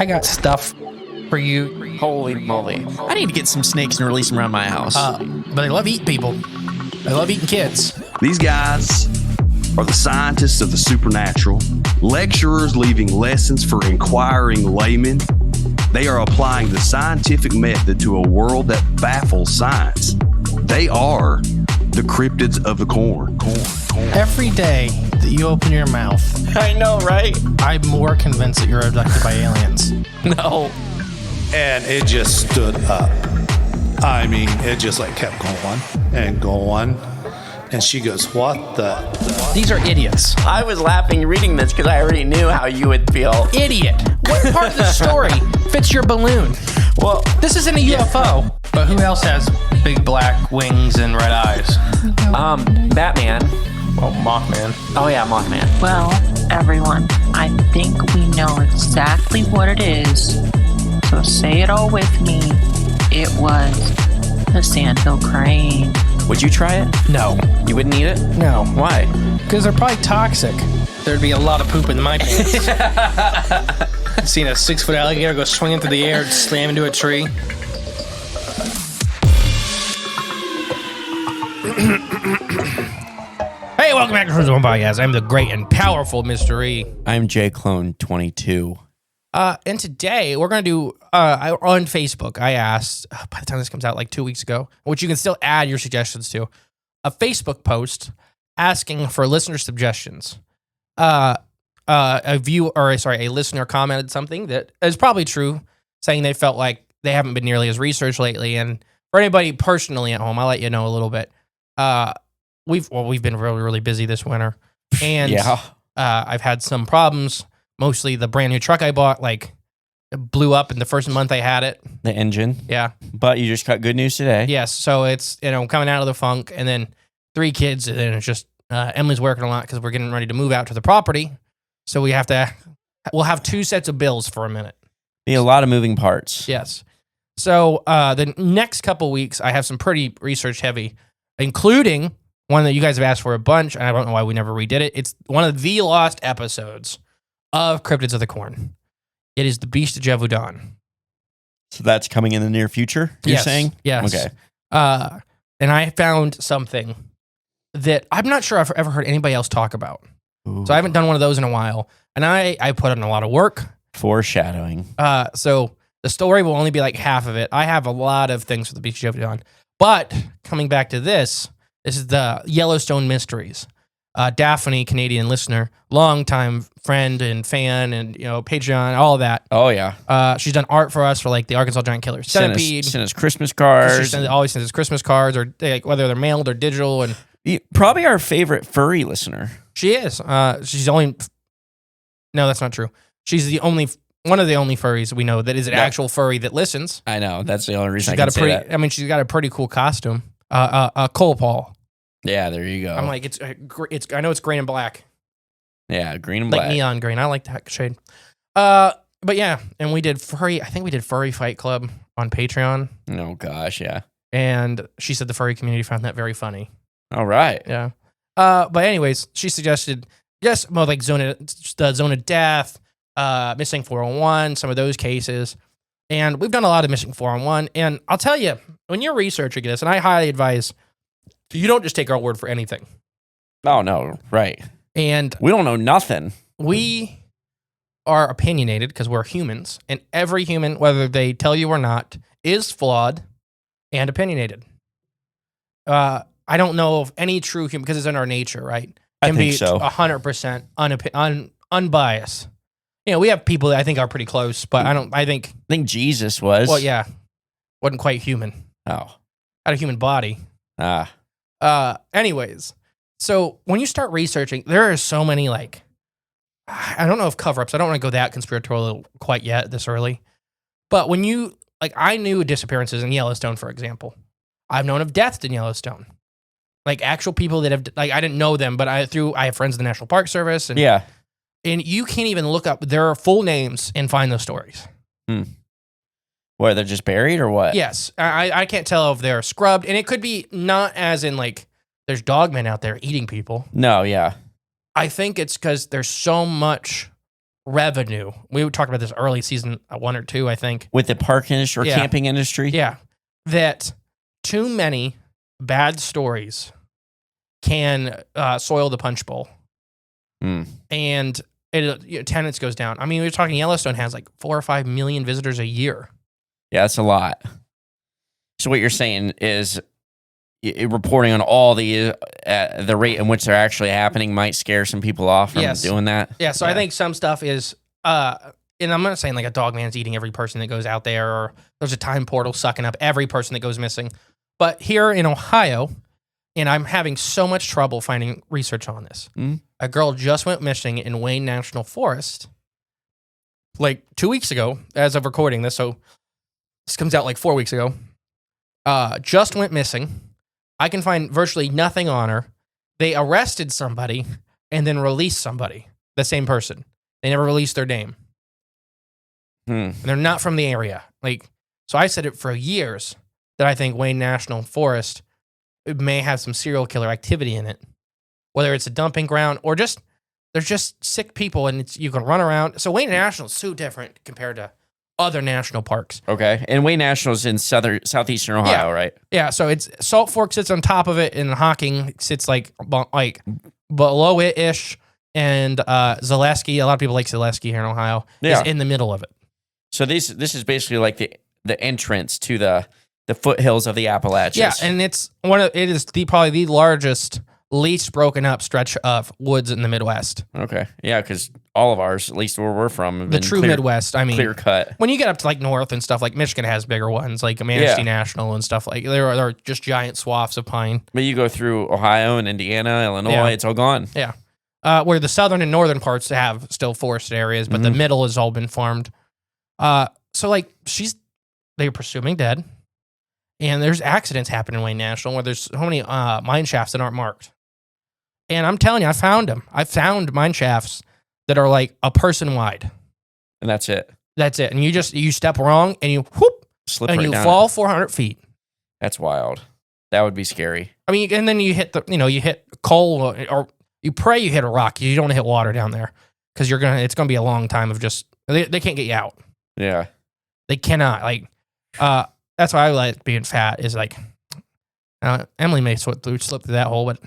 I got stuff for you. Holy moly. I need to get some snakes and release them around my house. But they love eating people. They love eating kids. These guys are the scientists of the supernatural, lecturers leaving lessons for inquiring laymen. They are applying the scientific method to a world that baffles science. They are the cryptids of the corn. Every day that you open your mouth, I know, right? I'm more convinced that you're abducted by aliens. No. And it just stood up. I mean, it just like kept going and going. And she goes, what the? These are idiots. I was laughing reading this because I already knew how you would feel. Idiot. What part of the story fits your balloon? Well, This isn't a UFO. But who else has big black wings and red eyes? Batman. Well, Mothman. Oh yeah, Mothman. Well, everyone, I think we know exactly what it is. So say it all with me. It was the sandhill crane. Would you try it? No. You wouldn't eat it? No. Why? Because they're probably toxic. There'd be a lot of poop in my pants. I've seen a 6-foot alligator go swinging through the air and slam into a tree. Hey, welcome back to the One Podcast. I'm the great and powerful Mr. E. I'm JClone22. And today we're going to do, on Facebook, I asked, by the time this comes out like 2 weeks ago, which you can still add your suggestions to, a Facebook post asking for listener suggestions. A listener commented something that is probably true, saying they felt like they haven't been nearly as researched lately. And for anybody personally at home, I'll let you know a little bit. We've been really, really busy this winter. And I've had some problems. Mostly the brand new truck I bought, like, blew up in the first month I had it. The engine. Yeah. But you just got good news today. Yes. So it's, coming out of the funk, and then 3 kids, and then it's just, Emily's working a lot because we're getting ready to move out to the property. So we'll have 2 sets of bills for a minute. Be a lot of moving parts. Yes. So the next couple weeks, I have some pretty research heavy, including one that you guys have asked for a bunch, and I don't know why we never redid it. It's one of the lost episodes of Cryptids of the Corn. It is the Beast of Jevudan. So that's coming in the near future, you're saying? Yes. Okay. And I found something that I'm not sure I've ever heard anybody else talk about. Ooh. So I haven't done one of those in a while. And I put in a lot of work. Foreshadowing. So the story will only be like half of it. I have a lot of things for the Beast of Jevudan. But coming back to this is the Yellowstone Mysteries. Daphne, Canadian listener, longtime friend and fan, and Patreon, all of that. Oh yeah. She's done art for us for like the Arkansas Giant Killer Centipede. Sent us Christmas cards. She always sends us Christmas cards, or like, whether they're mailed or digital. And probably our favorite furry listener. she is. She's only. No, that's not true. She's one of the only furries we know that is an actual furry that listens. I know. That's the only reason She's she's got a pretty cool costume. Cole Paul. Yeah, there you go. I'm like, it's. I know it's green and black. Yeah, green and black. Like neon green. I like that shade. But yeah, and we did furry. I think we did Furry Fight Club on Patreon. Oh gosh, yeah. And she said the furry community found that very funny. All right. Yeah. But anyways, she suggested like the zone of death, missing 401, some of those cases, and we've done a lot of missing 401. And I'll tell you, when you're researching this, and I highly advise, you don't just take our word for anything. Oh no, right. And we don't know nothing. We are opinionated because we're humans, and every human, whether they tell you or not, is flawed and opinionated. I don't know of any true human, because it's in our nature, right? I think so. 100% unbiased. We have people that I think are pretty close, but I think Jesus was. Well, yeah, wasn't quite human. Oh, had a human body. Anyways, so when you start researching, there are so many, like, I don't know if cover-ups. I don't want to go that conspiratorial quite yet this early. But when you, like, I knew disappearances in Yellowstone, for example. I've known of deaths in Yellowstone. Like, actual people that have, like, I didn't know them, but I have friends in the National Park Service. And, yeah. And you can't even look up their full names and find those stories. What, they're just buried or what? Yes. I can't tell if they're scrubbed. And it could be not as in, like, there's dogmen out there eating people. No, yeah. I think it's because there's so much revenue. We talked about this early season 1 or 2, I think. With the park industry or Yeah. camping industry? Yeah. That too many bad stories can soil the punch bowl. And attendance goes down. I mean, we're talking Yellowstone has like 4 or 5 million visitors a year. Yeah, that's a lot. So what you're saying is reporting on all the rate in which they're actually happening might scare some people off from doing that? Yeah, so I think some stuff is, and I'm not saying like a dog man's eating every person that goes out there, or there's a time portal sucking up every person that goes missing. But here in Ohio, and I'm having so much trouble finding research on this, a girl just went missing in Wayne National Forest like 2 weeks ago as of recording this. So this comes out like 4 weeks ago. Just went missing. I can find virtually nothing on her. They arrested somebody and then released somebody, the same person. They never released their name. And they're not from the area. So I said it for years that I think Wayne National Forest may have some serial killer activity in it, whether it's a dumping ground or just there's just sick people and you can run around. So Wayne National is so different compared to other national parks. Okay. And Wayne National is in southeastern Ohio, right? Yeah. So it's Salt Fork sits on top of it, and Hocking sits like below it ish, and Zaleski. A lot of people like Zaleski here in Ohio. Is in the middle of it. So this is basically like the entrance to the foothills of the Appalachians. Yeah, and it is probably the largest, least broken up stretch of woods in the Midwest. Okay. Yeah, because all of ours, at least where we're from, the true Midwest. I mean, clear cut. When you get up to like north and stuff, like Michigan has bigger ones, like Manistee National and stuff. Like there are just giant swaths of pine. But you go through Ohio and Indiana, Illinois, it's all gone. Yeah. Where the southern and northern parts have still forested areas, but the middle has all been farmed. So like they're presuming dead. And there's accidents happening in Wayne National where there's so many mine shafts that aren't marked. And I'm telling you, I found them. I found mine shafts that are like a person wide. And that's it. That's it. And you step wrong and you whoop, slip and right you down fall 400 feet. That's wild. That would be scary. I mean, and then you hit you hit coal, or you pray you hit a rock. You don't hit water down there because it's going to be a long time of just, they can't get you out. Yeah. They cannot. That's why I like being fat is like, Emily may slip through that hole, but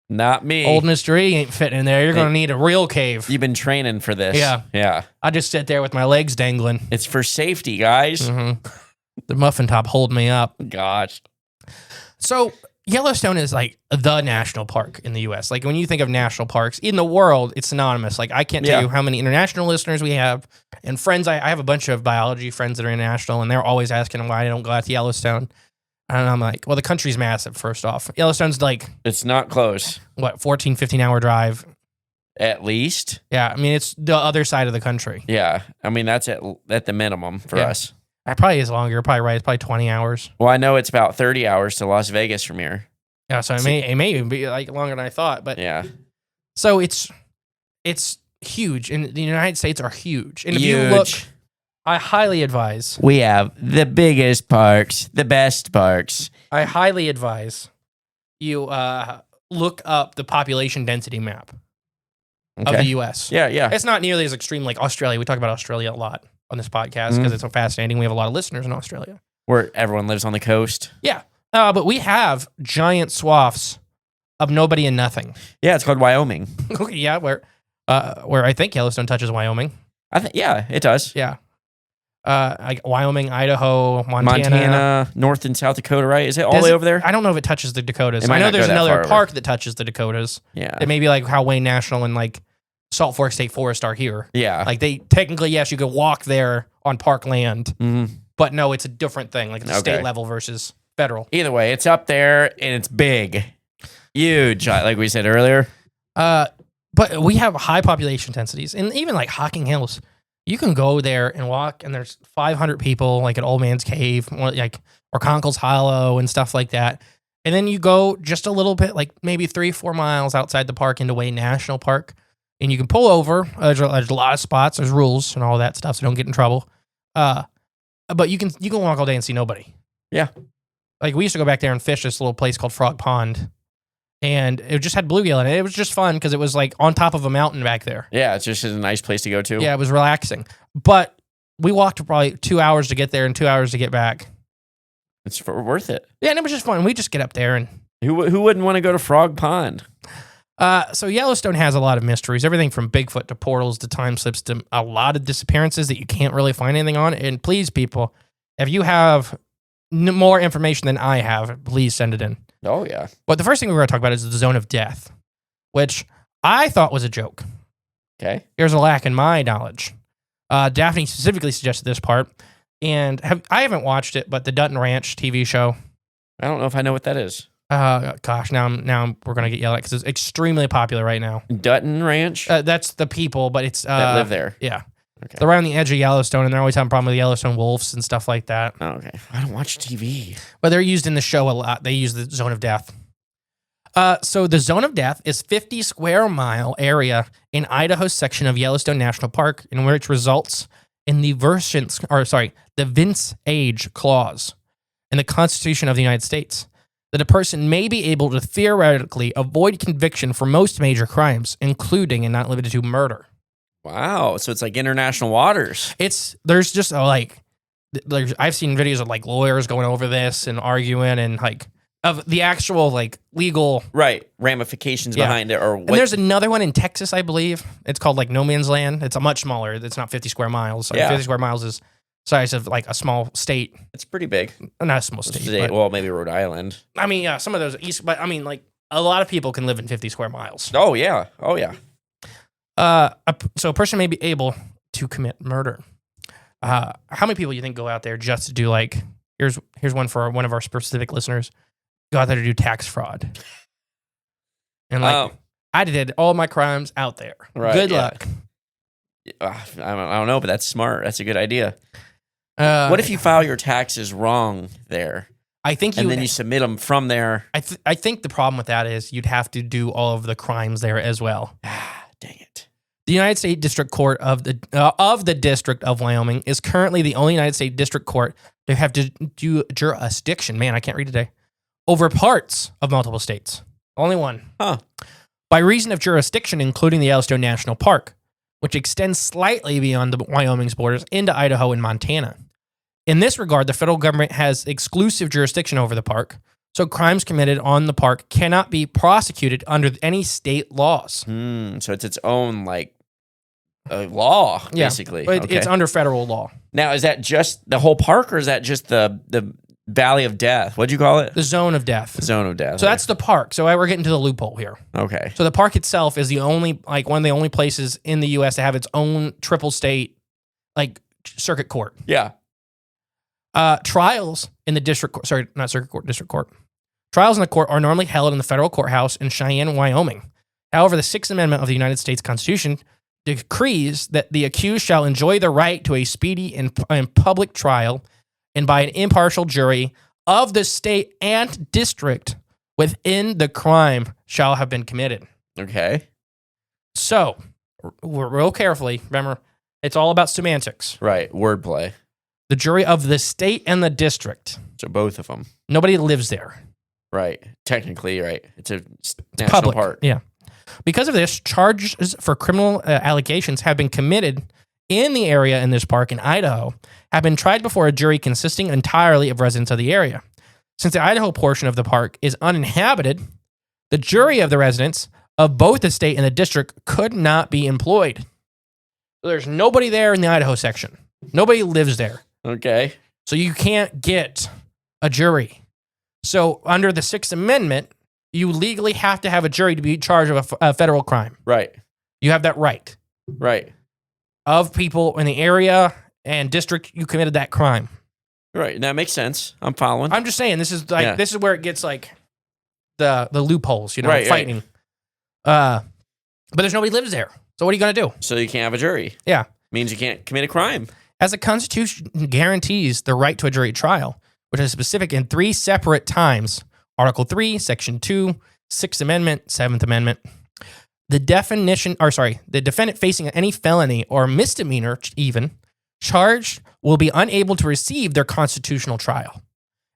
not me. Old Mr. E ain't fitting in there. You're going to need a real cave. You've been training for this. Yeah. Yeah. I just sit there with my legs dangling. It's for safety, guys. Mm-hmm. The muffin top holding me up. Gosh. So Yellowstone is like the national park in the U.S. Like when you think of national parks in the world, it's synonymous. Like I can't tell you how many international listeners we have and friends. I have a bunch of biology friends that are international, and they're always asking why I don't go out to Yellowstone. And I'm like, well, the country's massive, first off. Yellowstone's like... It's not close. 14, 15-hour drive? At least. Yeah, I mean, it's the other side of the country. Yeah, I mean, that's at the minimum for us. It probably is longer. You're probably right. It's probably 20 hours. Well, I know it's about 30 hours to Las Vegas from here. Yeah, so it may even be like longer than I thought. But yeah. So it's huge, and the United States are huge. And if huge. you look... I highly advise. We have the biggest parks, the best parks. I highly advise you look up the population density map of the U.S. Yeah, yeah. It's not nearly as extreme like Australia. We talk about Australia a lot on this podcast because it's so fascinating. We have a lot of listeners in Australia. Where everyone lives on the coast. Yeah. But we have giant swaths of nobody and nothing. Yeah, it's called Wyoming. Yeah, where I think Yellowstone touches Wyoming. Yeah, it does. Yeah. Like Wyoming, Idaho, Montana, North and South Dakota, right? Is it all the way over there? I don't know if it touches the Dakotas. I know there's another park that touches the Dakotas. Yeah. It may be like how Wayne National and like Salt Fork State Forest are here. Yeah. Like they technically, yes, you could walk there on park land, but no, it's a different thing. Like it's state level versus federal. Either way, it's up there and it's big, huge, like we said earlier. But we have high population densities, and even like Hocking Hills. You can go there and walk, and there's 500 people, like at Old Man's Cave, or Conkle's Hollow and stuff like that. And then you go just a little bit, like maybe 3-4 miles outside the park into Wayne National Park, and you can pull over. There's a lot of spots, there's rules and all that stuff, so don't get in trouble. But you can walk all day and see nobody. Yeah. Like we used to go back there and fish this little place called Frog Pond, and it just had bluegill in it. It was just fun because it was like on top of a mountain back there. Yeah, it's just a nice place to go to. Yeah, it was relaxing. But we walked probably 2 hours to get there and 2 hours to get back. It's worth it. Yeah, and it was just fun. We just get up there and... Who wouldn't want to go to Frog Pond? So Yellowstone has a lot of mysteries, everything from Bigfoot to portals to time slips to a lot of disappearances that you can't really find anything on. And please, people, if you have more information than I have, please send it in. Oh, yeah. But the first thing we're going to talk about is the zone of death, which I thought was a joke. Okay. There's a lack in my knowledge. Daphne specifically suggested this part, and I haven't watched it, but the Dutton Ranch TV show. I don't know if I know what that is. Gosh, now we're gonna get yelled at because it's extremely popular right now. Dutton Ranch? That's the people, but it's that live there. Yeah, Okay. they're right on the edge of Yellowstone, and they're always having a problem with Yellowstone wolves and stuff like that. Oh, okay. I don't watch TV. But they're used in the show a lot. They use the zone of death. So the zone of death is 50 square mile area in Idaho section of Yellowstone National Park, in which results in the Vince Age clause in the Constitution of the United States, that a person may be able to theoretically avoid conviction for most major crimes, including and not limited to murder. Wow. So it's like international waters. There's just I've seen videos of like lawyers going over this and arguing and like of the actual like legal ramifications behind it. And there's another one in Texas, I believe. It's called like No Man's Land. It's a much smaller. It's not 50 square miles. So 50 square miles is size of like a small state. It's pretty big. Not a small state. Well, maybe Rhode Island. I mean, yeah, some of those east, but I mean, like a lot of people can live in 50 square miles. Oh yeah. Oh yeah. So a person may be able to commit murder. How many people you think go out there just to do like? Here's one for one of our specific listeners. Go out there to do tax fraud. And like, I did all my crimes out there. Right, Good luck. I don't know, but that's smart. That's a good idea. What if you file your taxes wrong there? I think and then you submit them from there. I think the problem with that is you'd have to do all of the crimes there as well. Dang it. The United States District Court of the District of Wyoming is currently the only United States District Court to have to do jurisdiction. Man, I can't read today. Over parts of multiple states. Only one. Huh. By reason of jurisdiction, including the Yellowstone National Park, which extends slightly beyond the Wyoming's borders into Idaho and Montana. In this regard, the federal government has exclusive jurisdiction over the park, so crimes committed on the park cannot be prosecuted under any state laws. So it's its own, like, law, basically. Yeah, it's under federal law. Now, is that just the whole park, or is that just the Valley of Death? What'd you call it? The Zone of Death. The Zone of Death. So that's the park. So we're getting to the loophole here. Okay. So the park itself is the only, like, one of the only places in the U.S. to have its own triple state, like, circuit court. Yeah. Trials in the district court, sorry, not circuit court, district court. Trials in the court are normally held in the federal courthouse in Cheyenne, Wyoming. However, the Sixth Amendment of the United States Constitution decrees that the accused shall enjoy the right to a speedy and public trial and by an impartial jury of the state and district within the crime shall have been committed. Okay. So, real carefully, remember, it's all about semantics. Right. Wordplay. The jury of the state and the district. So both of them. Nobody lives there. Right. Technically, right. It's a national Public. park. Yeah. Because of this, charges for criminal allegations have been committed in the area in this park in Idaho have been tried before a jury consisting entirely of residents of the area. Since the Idaho portion of the park is uninhabited, the jury of the residents of both the state and the district could not be employed. So there's nobody there in the Idaho section. Nobody lives there. Okay. So you can't get a jury. So under the Sixth Amendment, you legally have to have a jury to be charged of a federal crime. Right. You have that right. Right. Of people in the area and district you committed that crime. Right. That makes sense. I'm following. I'm just saying this is like this is where it gets like the loopholes, you know, right, fighting. Right. But there's nobody lives there. So what are you going to do? So you can't have a jury. Yeah. Means you can't commit a crime. As the Constitution guarantees the right to a jury trial, which is specific in 3 separate times, Article 3, Section 2, 6th Amendment, 7th Amendment. The defendant facing any felony or misdemeanor even charged will be unable to receive their constitutional trial.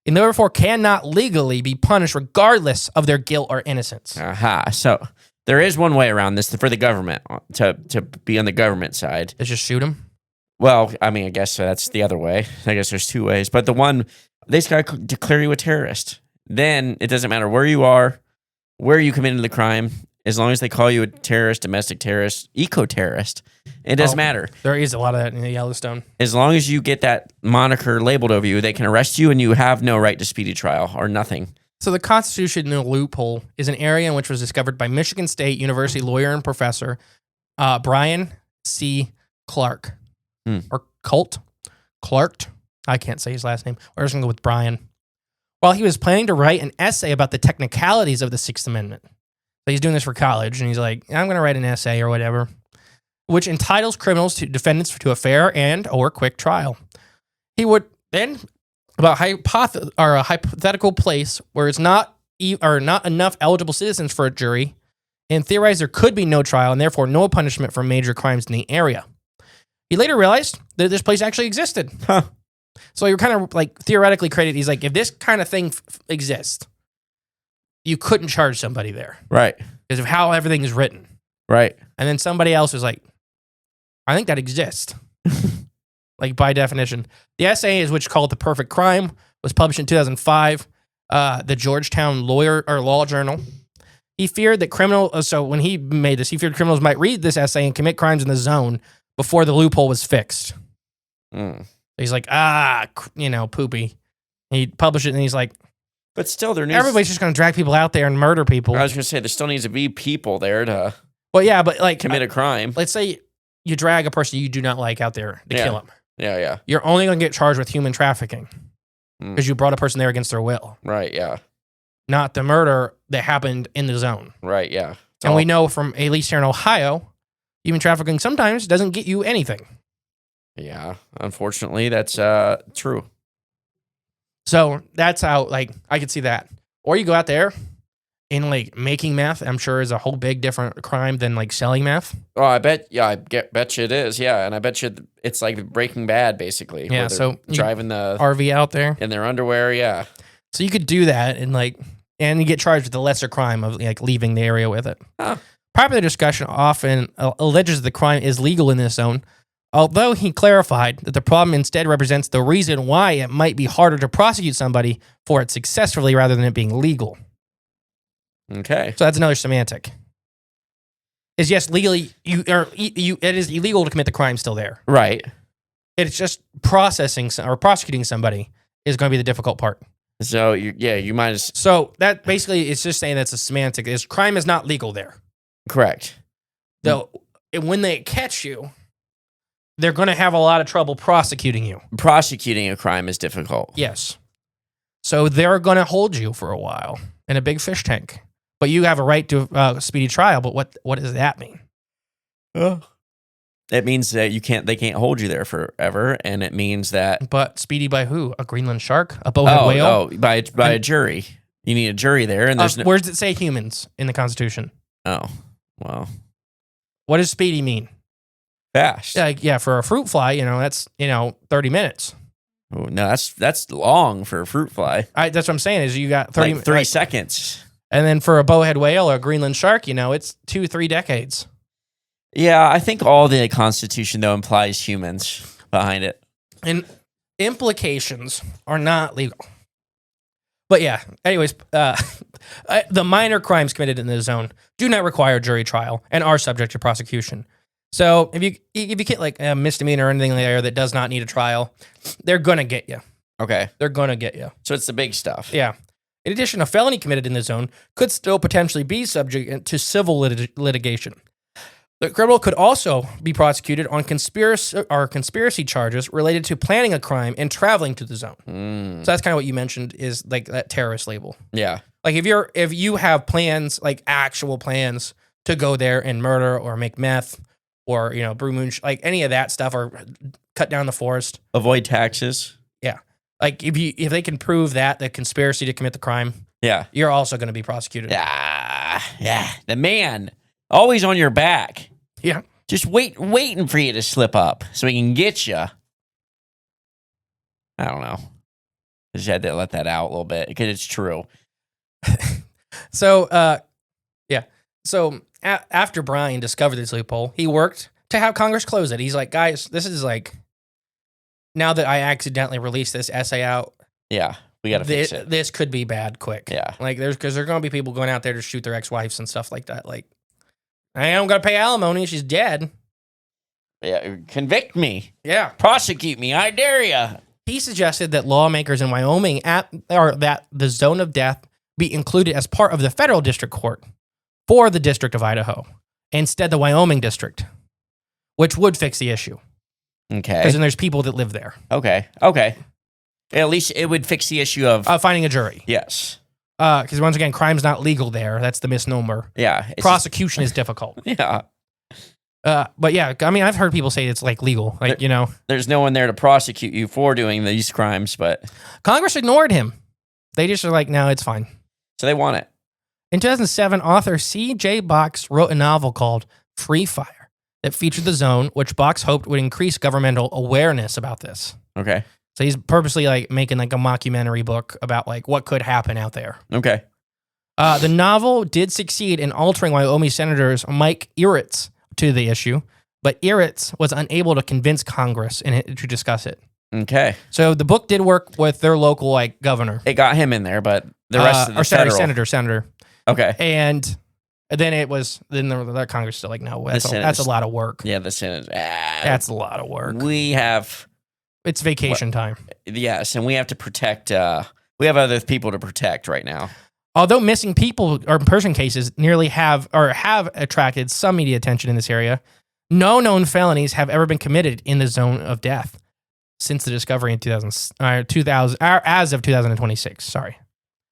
and therefore cannot legally be punished regardless of their guilt or innocence. Aha. So there is one way around this for the government to be on the government side. Let's just shoot them. Well, I mean, I guess that's the other way. I guess there's two ways. But the one, they just got to declare you a terrorist. Then it doesn't matter where you are, where you committed the crime, as long as they call you a terrorist, domestic terrorist, eco-terrorist, it doesn't matter. There is a lot of that in the Yellowstone. As long as you get that moniker labeled over you, they can arrest you and you have no right to speedy trial or nothing. So the constitutional loophole is an area in which was discovered by Michigan State University lawyer and professor Brian C. Clark. Or Clark. I can't say his last name. We're just going to go with Brian. While he was planning to write an essay about the technicalities of the Sixth Amendment. So he's doing this for college, and he's like, I'm going to write an essay or whatever, which entitles defendants to a fair and or quick trial. He would then, about a hypothetical place where it's not enough eligible citizens for a jury, and theorize there could be no trial and therefore no punishment for major crimes in the area. He later realized that this place actually existed. Huh. So he kind of like theoretically created, he's like, if this kind of thing exists, you couldn't charge somebody there. Right. Because of how everything is written. Right. And then somebody else was like, I think that exists. Like by definition. The essay is which called The Perfect Crime, was published in 2005, the Georgetown Law Journal. He feared that so when he made this, he feared criminals might read this essay and commit crimes in the zone before the loophole was fixed. He's like, poopy. He published it and he's like, but still, everybody's just going to drag people out there and murder people. I was going to say, there still needs to be people there to commit a crime. Let's say you drag a person you do not like out there to kill him. Yeah. You're only going to get charged with human trafficking because you brought a person there against their will. Right, yeah. Not the murder that happened in the zone. Right, yeah. And we know from, at least here in Ohio, human trafficking sometimes doesn't get you anything. Yeah, unfortunately, that's true. So that's how, I could see that. Or you go out there and, making meth, I'm sure is a whole big different crime than, selling meth. Oh, I bet you it is, yeah. And I bet you it's like Breaking Bad, basically. Yeah, so driving the RV out there. In their underwear, yeah. So you could do that and you get charged with the lesser crime of, leaving the area with it. Huh. Popular discussion often alleges the crime is legal in this zone, although he clarified that the problem instead represents the reason why it might be harder to prosecute somebody for it successfully rather than it being legal. Okay. So that's another semantic. Is yes, legally, it is illegal to commit the crime still there. Right. It's just prosecuting somebody is going to be the difficult part. So, you might as... So that basically is just saying that's a semantic. Crime is not legal there. Correct. Though, when they catch you, they're going to have a lot of trouble prosecuting you. Prosecuting a crime is difficult. Yes. So they're going to hold you for a while in a big fish tank. But you have a right to a speedy trial. But what does that mean? It means that they can't hold you there forever, and it means that... But speedy by who? A Greenland shark? A bowhead whale? Oh, by a jury. You need a jury there, and there's where does it say humans in the Constitution? Oh, well. What does speedy mean? Fast. Yeah, for a fruit fly, that's 30 minutes. Oh, no, that's long for a fruit fly. That's what I'm saying is you got 3 seconds. And then for a bowhead whale or a Greenland shark, it's 2-3 decades. Yeah, I think all the Constitution, though, implies humans behind it. And implications are not legal. But yeah, anyways, the minor crimes committed in the zone do not require jury trial and are subject to prosecution. So if you get a misdemeanor or anything there that does not need a trial, they're going to get you. Okay. They're going to get you. So it's the big stuff. Yeah. In addition, a felony committed in the zone could still potentially be subject to civil litigation. The criminal could also be prosecuted on conspiracy charges related to planning a crime and traveling to the zone. So that's kind of what you mentioned is that terrorist label. Yeah. If you have plans, actual plans to go there and murder or make meth or, brew moonshine, any of that stuff or cut down the forest. Avoid taxes. Yeah. If they can prove that the conspiracy to commit the crime, yeah, you're also going to be prosecuted. Yeah. The man always on your back. Yeah. Just waiting for you to slip up so he can get you. I don't know. I just had to let that out a little bit because it's true. So, yeah. So after Brian discovered this loophole, he worked to have Congress close it. He's like, guys, this is like, now that I accidentally released this essay out, Yeah, we got to fix it. This could be bad quick. Yeah. Like, because there are going to be people going out there to shoot their ex-wives and stuff like that. Like, I don't got to pay alimony. She's dead. Yeah, convict me. Yeah. Prosecute me. I dare you. He suggested that lawmakers in Wyoming that the zone of death be included as part of the federal district court for the District of Idaho, instead the Wyoming district, which would fix the issue. Okay. Because then there's people that live there. Okay. At least it would fix the issue of Finding a jury. yes. Because once again, crime's not legal there. That's the misnomer. Yeah. Prosecution is difficult. Yeah. But yeah, I mean, I've heard people say it's like legal. Like, There's no one there to prosecute you for doing these crimes, but Congress ignored him. They just are like, no, it's fine. so they want it. In 2007, author C.J. Box wrote a novel called Free Fire that featured the zone, which Box hoped would increase governmental awareness about this. Okay. So he's purposely like making like a mockumentary book about like what could happen out there. Okay. The novel did succeed in altering Wyoming Senators Mike Eritz to the issue, but Eritz was unable to convince Congress to discuss it. Okay. So the book did work with their local like governor. It got him in there, but the rest of the senator. Okay. And then the Congress still like, no, that's a lot of work. Yeah, the Senate. That's a lot of work. It's vacation time. Yes, and we have to protect. We have other people to protect right now. Although missing people or person cases nearly have attracted some media attention in this area, no known felonies have ever been committed in the zone of death since the discovery in 2000 as of 2026. Sorry.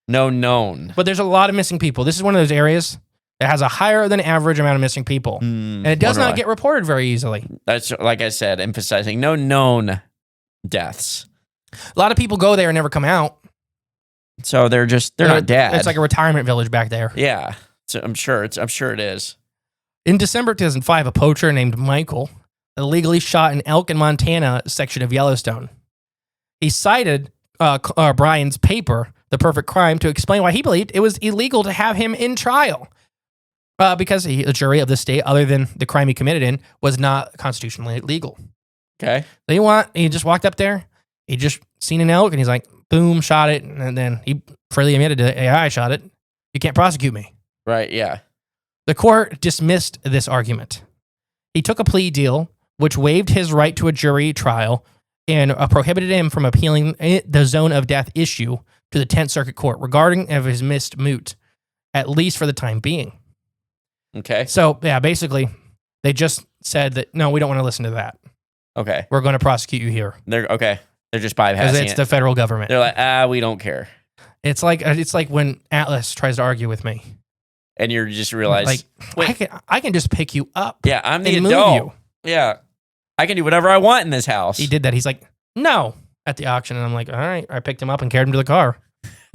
No known. But there's a lot of missing people. This is one of those areas that has a higher than average amount of missing people. And it does not get reported very easily. That's, like I said, emphasizing no known deaths. A lot of people go there and never come out. So they're not dead. It's like a retirement village back there. Yeah. So I'm sure it is. In December 2005, a poacher named Michael illegally shot an elk in Montana section of Yellowstone. He cited Brian's paper, The Perfect Crime, to explain why he believed it was illegal to have him in trial. Because the jury of the state, other than the crime he committed in, was not constitutionally legal. Okay. He just walked up there, he just seen an elk, and he's like, boom, shot it, and then he freely admitted to, hey, I shot it. You can't prosecute me. Right, yeah. The court dismissed this argument. He took a plea deal, which waived his right to a jury trial and prohibited him from appealing the zone of death issue to the 10th Circuit Court regarding of his missed moot, at least for the time being. Okay. So, yeah, basically, they just said that, no, we don't want to listen to that. Okay. We're going to prosecute you here. They're just bypassing because it's it. the federal government. They're like, we don't care. It's like when Atlas tries to argue with me. And you just realize, like, I can just pick you up. Yeah, I'm the and adult. move you. Yeah. I can do whatever I want in this house. He did that. He's like, no, at the auction. And I'm like, all right. I picked him up and carried him to the car.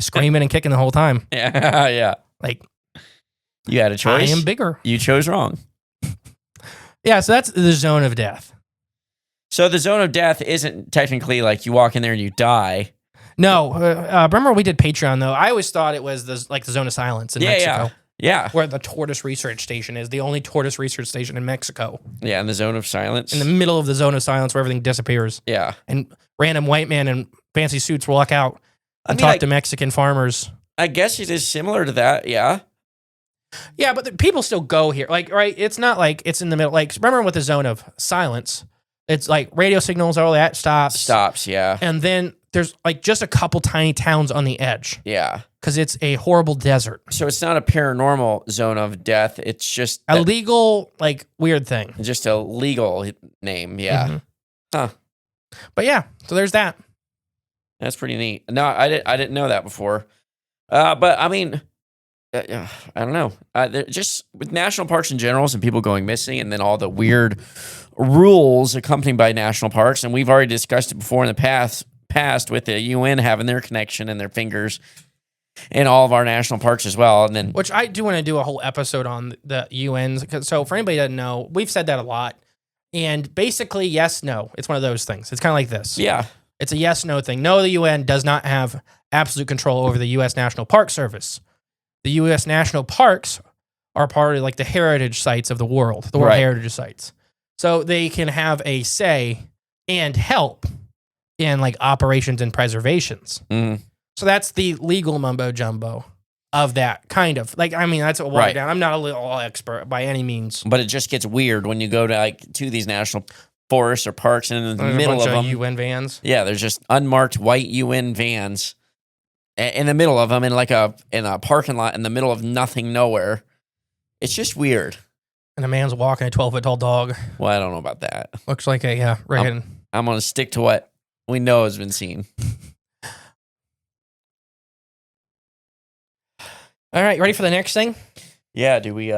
Screaming and kicking the whole time. Yeah, yeah. Like, you had a choice. I am bigger. You chose wrong. Yeah, so that's the zone of death. So the zone of death isn't technically like you walk in there and you die. No. Remember when we did Patreon, though? I always thought it was the zone of silence in Mexico. Yeah. Where the tortoise research station is, the only tortoise research station in Mexico. Yeah, in the zone of silence. In the middle of the zone of silence where everything disappears. Yeah. And random white man in fancy suits walk out and talk to Mexican farmers. I guess it is similar to that, yeah. Yeah, but people still go here. Like, right? It's not like it's in the middle. Like, remember with the zone of silence, it's like radio signals, all that stops. Stops, yeah. And then there's like just a couple tiny towns on the edge. Yeah. Because it's a horrible desert. So it's not a paranormal zone of death. It's just a legal, like, weird thing. Just a legal name, yeah. Mm-hmm. Huh. But yeah, so there's that. That's pretty neat. No, I didn't know that before. But I mean, I don't know. Just with national parks in general, and people going missing, and then all the weird rules accompanied by national parks, and we've already discussed it before in the past with the UN having their connection and their fingers in all of our national parks as well. And then, which I do want to do a whole episode on the UN's. So for anybody that doesn't know, we've said that a lot. And basically, yes, no. It's one of those things. It's kind of like this. Yeah. It's a yes/no thing. No, the UN does not have absolute control over the U.S. National Park Service. The U.S. National Parks are part of like the heritage sites of the world heritage sites. So they can have a say and help in like operations and preservations. Mm. So that's the legal mumbo jumbo of that kind of like. I mean, that's a watered down. I'm not a law expert by any means, But it just gets weird when you go to these national forests or parks, and in the middle of them, UN vans. yeah, there's just unmarked white UN vans in the middle of them, in a parking lot in the middle of nothing, nowhere. It's just weird. And a man's walking a 12-foot tall dog. Well, I don't know about that. Looks like a rigging. I'm gonna stick to what we know has been seen. All right, ready for the next thing? Yeah, do we?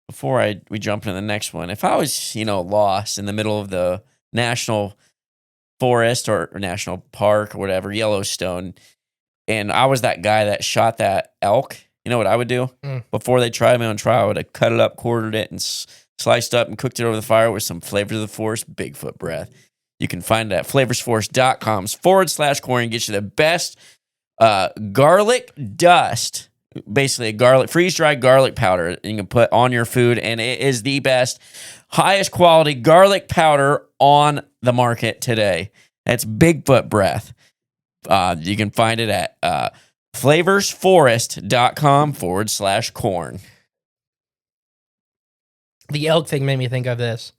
Before we jump into the next one, if I was lost in the middle of the national forest or national park or whatever, Yellowstone, and I was that guy that shot that elk, you know what I would do? Before they tried me on trial, I would have cut it up, quartered it, and sliced up and cooked it over the fire with some Flavors of the Forest Bigfoot breath. You can find it at flavorsforest.com/corn and get you the best garlic dust. Basically, a freeze-dried garlic powder you can put on your food, and it is the best, highest quality garlic powder on the market today. That's Bigfoot breath. You can find it at flavorsforest.com/corn. The elk thing made me think of this.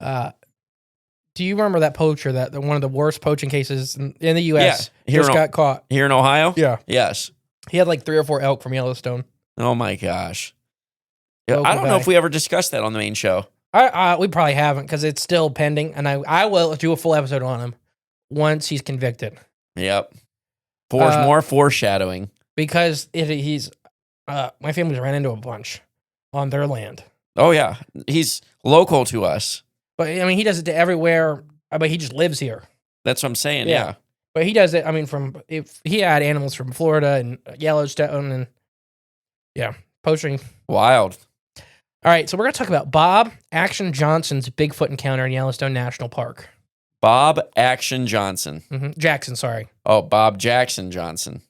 Do you remember that poacher that one of the worst poaching cases in the U.S. just got caught here in Ohio? Yeah. Yes. He had like 3 or 4 elk from Yellowstone. Oh my gosh. Yeah, I don't know if we ever discussed that on the main show. We probably haven't because it's still pending, and I will do a full episode on him once he's convicted. Yep. More foreshadowing. Because he's my family's ran into a bunch on their land. Oh yeah, he's local to us. But I mean, he does it to everywhere. But he just lives here. That's what I'm saying. Yeah. But he does it. I mean, if he had animals from Florida and Yellowstone and poaching. Wild. All right, so we're gonna talk about Bob Action Johnson's Bigfoot encounter in Yellowstone National Park. Bob Action Johnson. Mm-hmm. Jackson, sorry. Oh, Bob Jackson Johnson.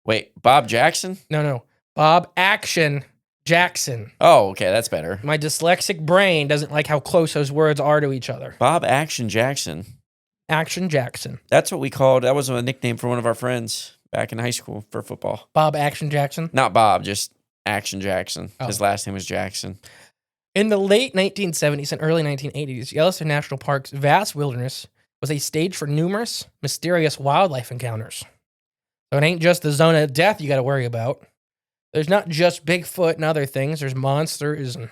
Wait, Bob Jackson? No. Bob Action Jackson. Oh, okay, that's better. My dyslexic brain doesn't like how close those words are to each other. Bob Action Jackson. Action Jackson. That's what we called. That was a nickname for one of our friends back in high school for football. Bob Action Jackson? Not Bob, just Action Jackson. Oh. His last name was Jackson. In the late 1970s and early 1980s, Yellowstone National Park's vast wilderness was a stage for numerous mysterious wildlife encounters. So it ain't just the zone of death you got to worry about. There's not just Bigfoot and other things. There's monsters and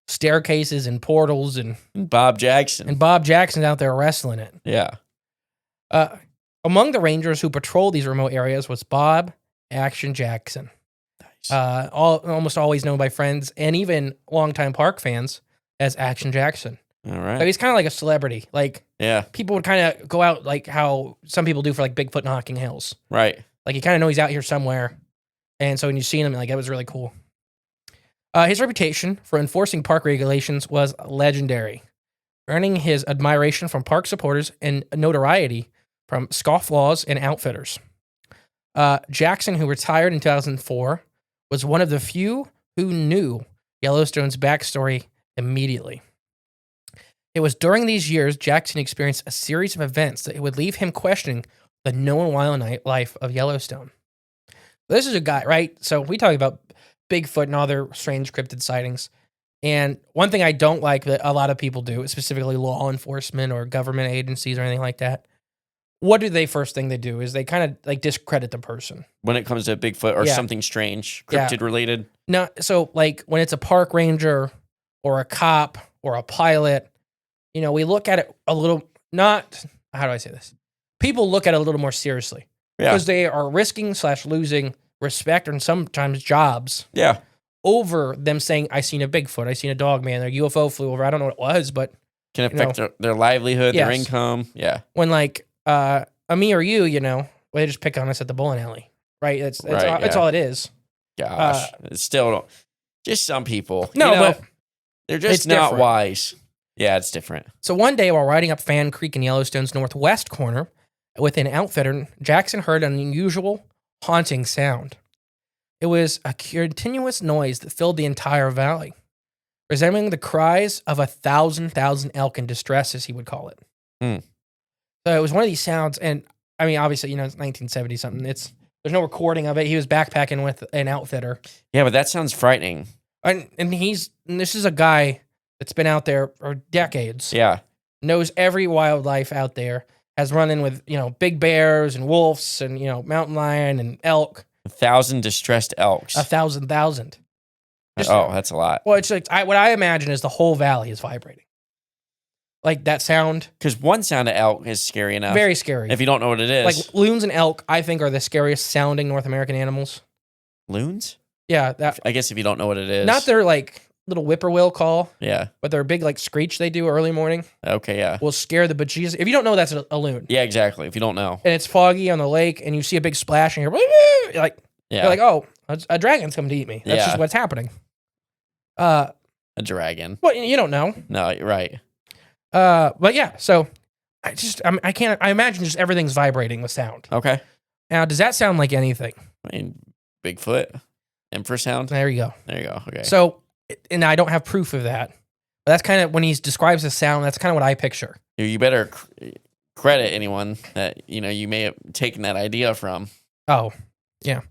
staircases and portals and Bob Jackson. And Bob Jackson's out there wrestling it. Yeah. Among the rangers who patrolled these remote areas was Bob Action Jackson. Nice. Almost always known by friends and even longtime park fans as Action Jackson. All right. So he's kind of like a celebrity. Like, yeah. People would kind of go out like how some people do for like Bigfoot knocking hills. Right. Like you kind of know he's out here somewhere. And so when you see him, like, that was really cool. His reputation for enforcing park regulations was legendary, earning his admiration from park supporters and notoriety from scofflaws and outfitters. Jackson, who retired in 2004, was one of the few who knew Yellowstone's backstory immediately. It was during these years Jackson experienced a series of events that would leave him questioning the known wildlife of Yellowstone. This is a guy, right? So we talk about Bigfoot and other strange cryptid sightings. And one thing I don't like that a lot of people do, specifically law enforcement or government agencies or anything like that, what do they first thing they do is they kind of like discredit the person. When it comes to Bigfoot or something strange, cryptid related. No, so like when it's a park ranger or a cop or a pilot, we look at it a little, not, how do I say this? People look at it a little more seriously. Because they are risking / losing respect and sometimes jobs. Yeah. Over them saying, I seen a Bigfoot, I seen a dog man, their UFO flew over. I don't know what it was, but can affect their livelihood, their income. Yeah. When like me or you, they just pick on us at the bowling alley. Right? It's all it is. Gosh. It's still just some people. No, but they're just not different. Wise. Yeah, it's different. So one day while riding up Fan Creek in Yellowstone's northwest corner, with an outfitter, Jackson heard an unusual, haunting sound. It was a continuous noise that filled the entire valley, resembling the cries of 1,000 elk in distress, as he would call it. So it was one of these sounds, and I mean, obviously, it's 1970 something. There's no recording of it. He was backpacking with an outfitter. Yeah, but that sounds frightening. And this is a guy that's been out there for decades. Yeah. Knows every wildlife out there. Has run in with, big bears and wolves and, mountain lion and elk. 1,000 distressed elks. 1,000. Oh, that's a lot. Well, it's like, what I imagine is the whole valley is vibrating. Like that sound. Because one sound of elk is scary enough. Very scary. If you don't know what it is. Like loons and elk, I think, are the scariest sounding North American animals. Loons? Yeah. I guess if you don't know what it is. Not their, little whippoorwill call. Yeah. But their big, screech they do early morning. Okay, yeah. Will scare the bejesus. If you don't know, that's a loon. Yeah, exactly. If you don't know. And it's foggy on the lake, and you see a big splash, and you're like, yeah. You're like, oh, a dragon's coming to eat me. That's just what's happening. A dragon. Well, you don't know. No, you're right. But yeah, so I imagine just everything's vibrating with sound. Okay. Now, does that sound like anything? I mean, Bigfoot, infrasound. There you go. There you go. Okay. So, and I don't have proof of that. But that's kind of, when he describes the sound, that's kind of what I picture. You better credit anyone that, you may have taken that idea from. Oh, yeah.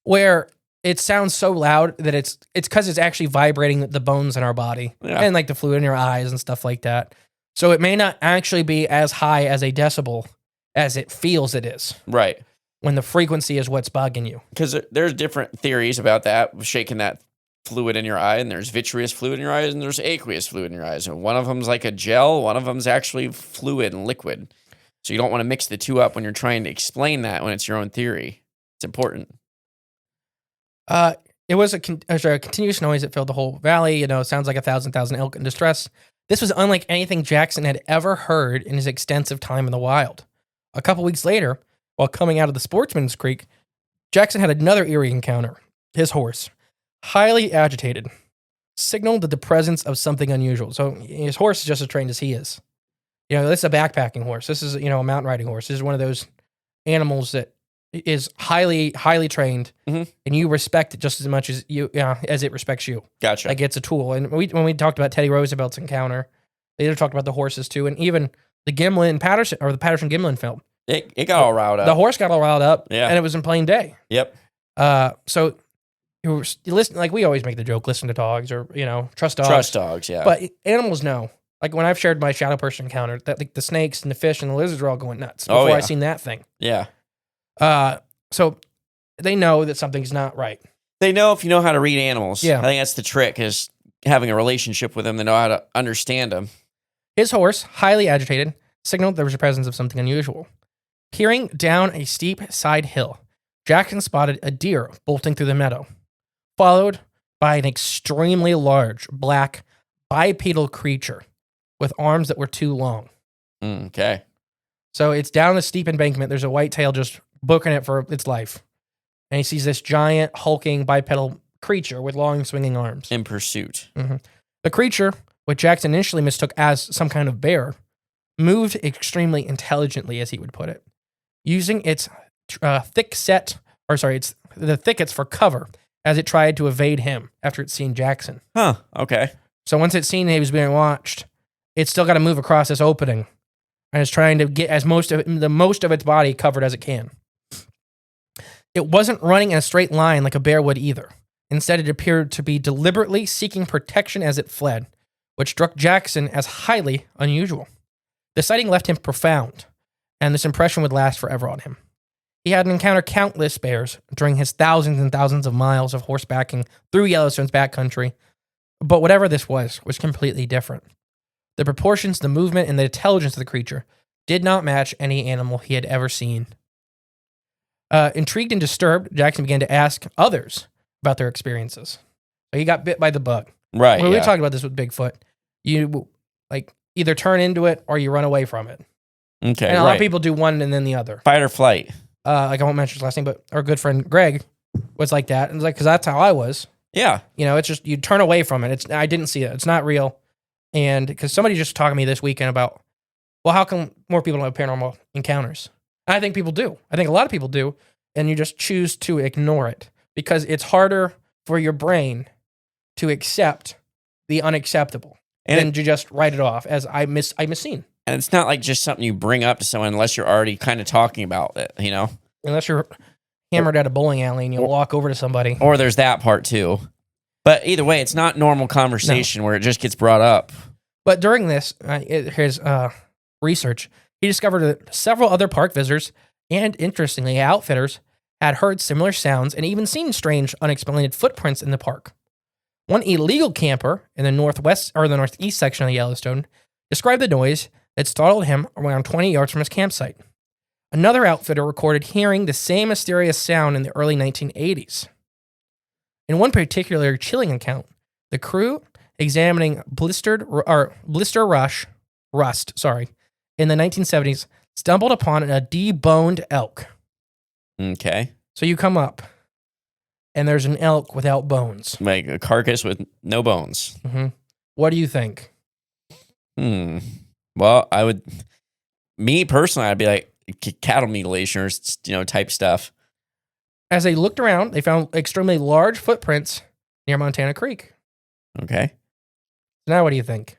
Where it sounds so loud that it's because it's actually vibrating the bones in our body and the fluid in your eyes and stuff like that. So it may not actually be as high as a decibel as it feels it is. Right. When the frequency is what's bugging you. Because there's different theories about that, shaking that fluid in your eye, and there's vitreous fluid in your eyes, and there's aqueous fluid in your eyes. And one of them's like a gel, one of them's actually fluid and liquid. So you don't want to mix the two up when you're trying to explain that when it's your own theory. It's important. It was a continuous noise that filled the whole valley. It sounds like 1,000 elk in distress. This was unlike anything Jackson had ever heard in his extensive time in the wild. A couple weeks later, while coming out of the Sportsman's Creek, Jackson had another eerie encounter. His horse, highly agitated, signaled the presence of something unusual. So his horse is just as trained as he is. This is a backpacking horse. This is, a mountain riding horse. This is one of those animals that is highly, highly trained, and you respect it just as much as as it respects you. Gotcha. Like it's a tool. And when we talked about Teddy Roosevelt's encounter, they talked about the horses too, and even the Patterson-Gimlin film. It got all riled up. The horse got all riled up, Yeah. and it was in plain day. Yep. So you listen, like we always make the joke, listen to dogs or trust dogs. Trust dogs, yeah. But animals know. Like when I've shared my shadow person encounter, that the snakes and the fish and the lizards are all going nuts before I seen that thing. Yeah. So they know that something's not right. They know if you know how to read animals. Yeah. I think that's the trick, is having a relationship with them. They know how to understand them. His horse, highly agitated, signaled there was a presence of something unusual. Peering down a steep side hill, Jackson spotted a deer bolting through the meadow, followed by an extremely large, black, bipedal creature with arms that were too long. Okay. So it's down the steep embankment. There's a white tail just booking it for its life. And he sees this giant, hulking, bipedal creature with long, swinging arms. In pursuit. Mm-hmm. The creature, which Jackson initially mistook as some kind of bear, moved extremely intelligently, as he would put it, using its it's the thickets for cover as it tried to evade him after it seen Jackson. Huh. Okay. So once it's seen he was being watched, it's still got to move across this opening and is trying to get the most of its body covered as it can. It wasn't running in a straight line like a bear would either. Instead, it appeared to be deliberately seeking protection as it fled, which struck Jackson as highly unusual. The sighting left him profound, and this impression would last forever on him. He had encountered countless bears during his thousands and thousands of miles of horsebacking through Yellowstone's backcountry, but whatever this was completely different. The proportions, the movement, and the intelligence of the creature did not match any animal he had ever seen. Intrigued and disturbed, Jackson began to ask others about their experiences. So he got bit by the bug. Right. We talked about this with Bigfoot. You either turn into it or you run away from it. Okay. And a lot of people do one and then the other. Fight or flight. I won't mention his last name, but our good friend Greg was like that. And it's like, because that's how I was. Yeah. It's just you turn away from it. I didn't see it. It's not real. And because somebody just talked to me this weekend about, well, how come more people don't have paranormal encounters? I think people do. I think a lot of people do, and you just choose to ignore it because it's harder for your brain to accept the unacceptable than to just write it off as I miss seen. And it's not like just something you bring up to someone unless you're already kind of talking about it, you know? Unless you're hammered at a bowling alley and you walk over to somebody. Or there's that part too. But either way, it's not normal conversation where it just gets brought up. But during this, his research, he discovered that several other park visitors and, interestingly, outfitters had heard similar sounds and even seen strange, unexplained footprints in the park. One illegal camper in the northeast section of the Yellowstone described the noise that startled him around 20 yards from his campsite. Another outfitter recorded hearing the same mysterious sound in the early 1980s. In one particular chilling account, the crew examining blister rust in the 1970s stumbled upon a deboned elk. Okay. So you come up, and there's an elk without bones. Like a carcass with no bones. Mm-hmm. What do you think? Well, me personally, I'd be like cattle mutilation or, type stuff. As they looked around, they found extremely large footprints near Montana Creek. Okay. Now what do you think?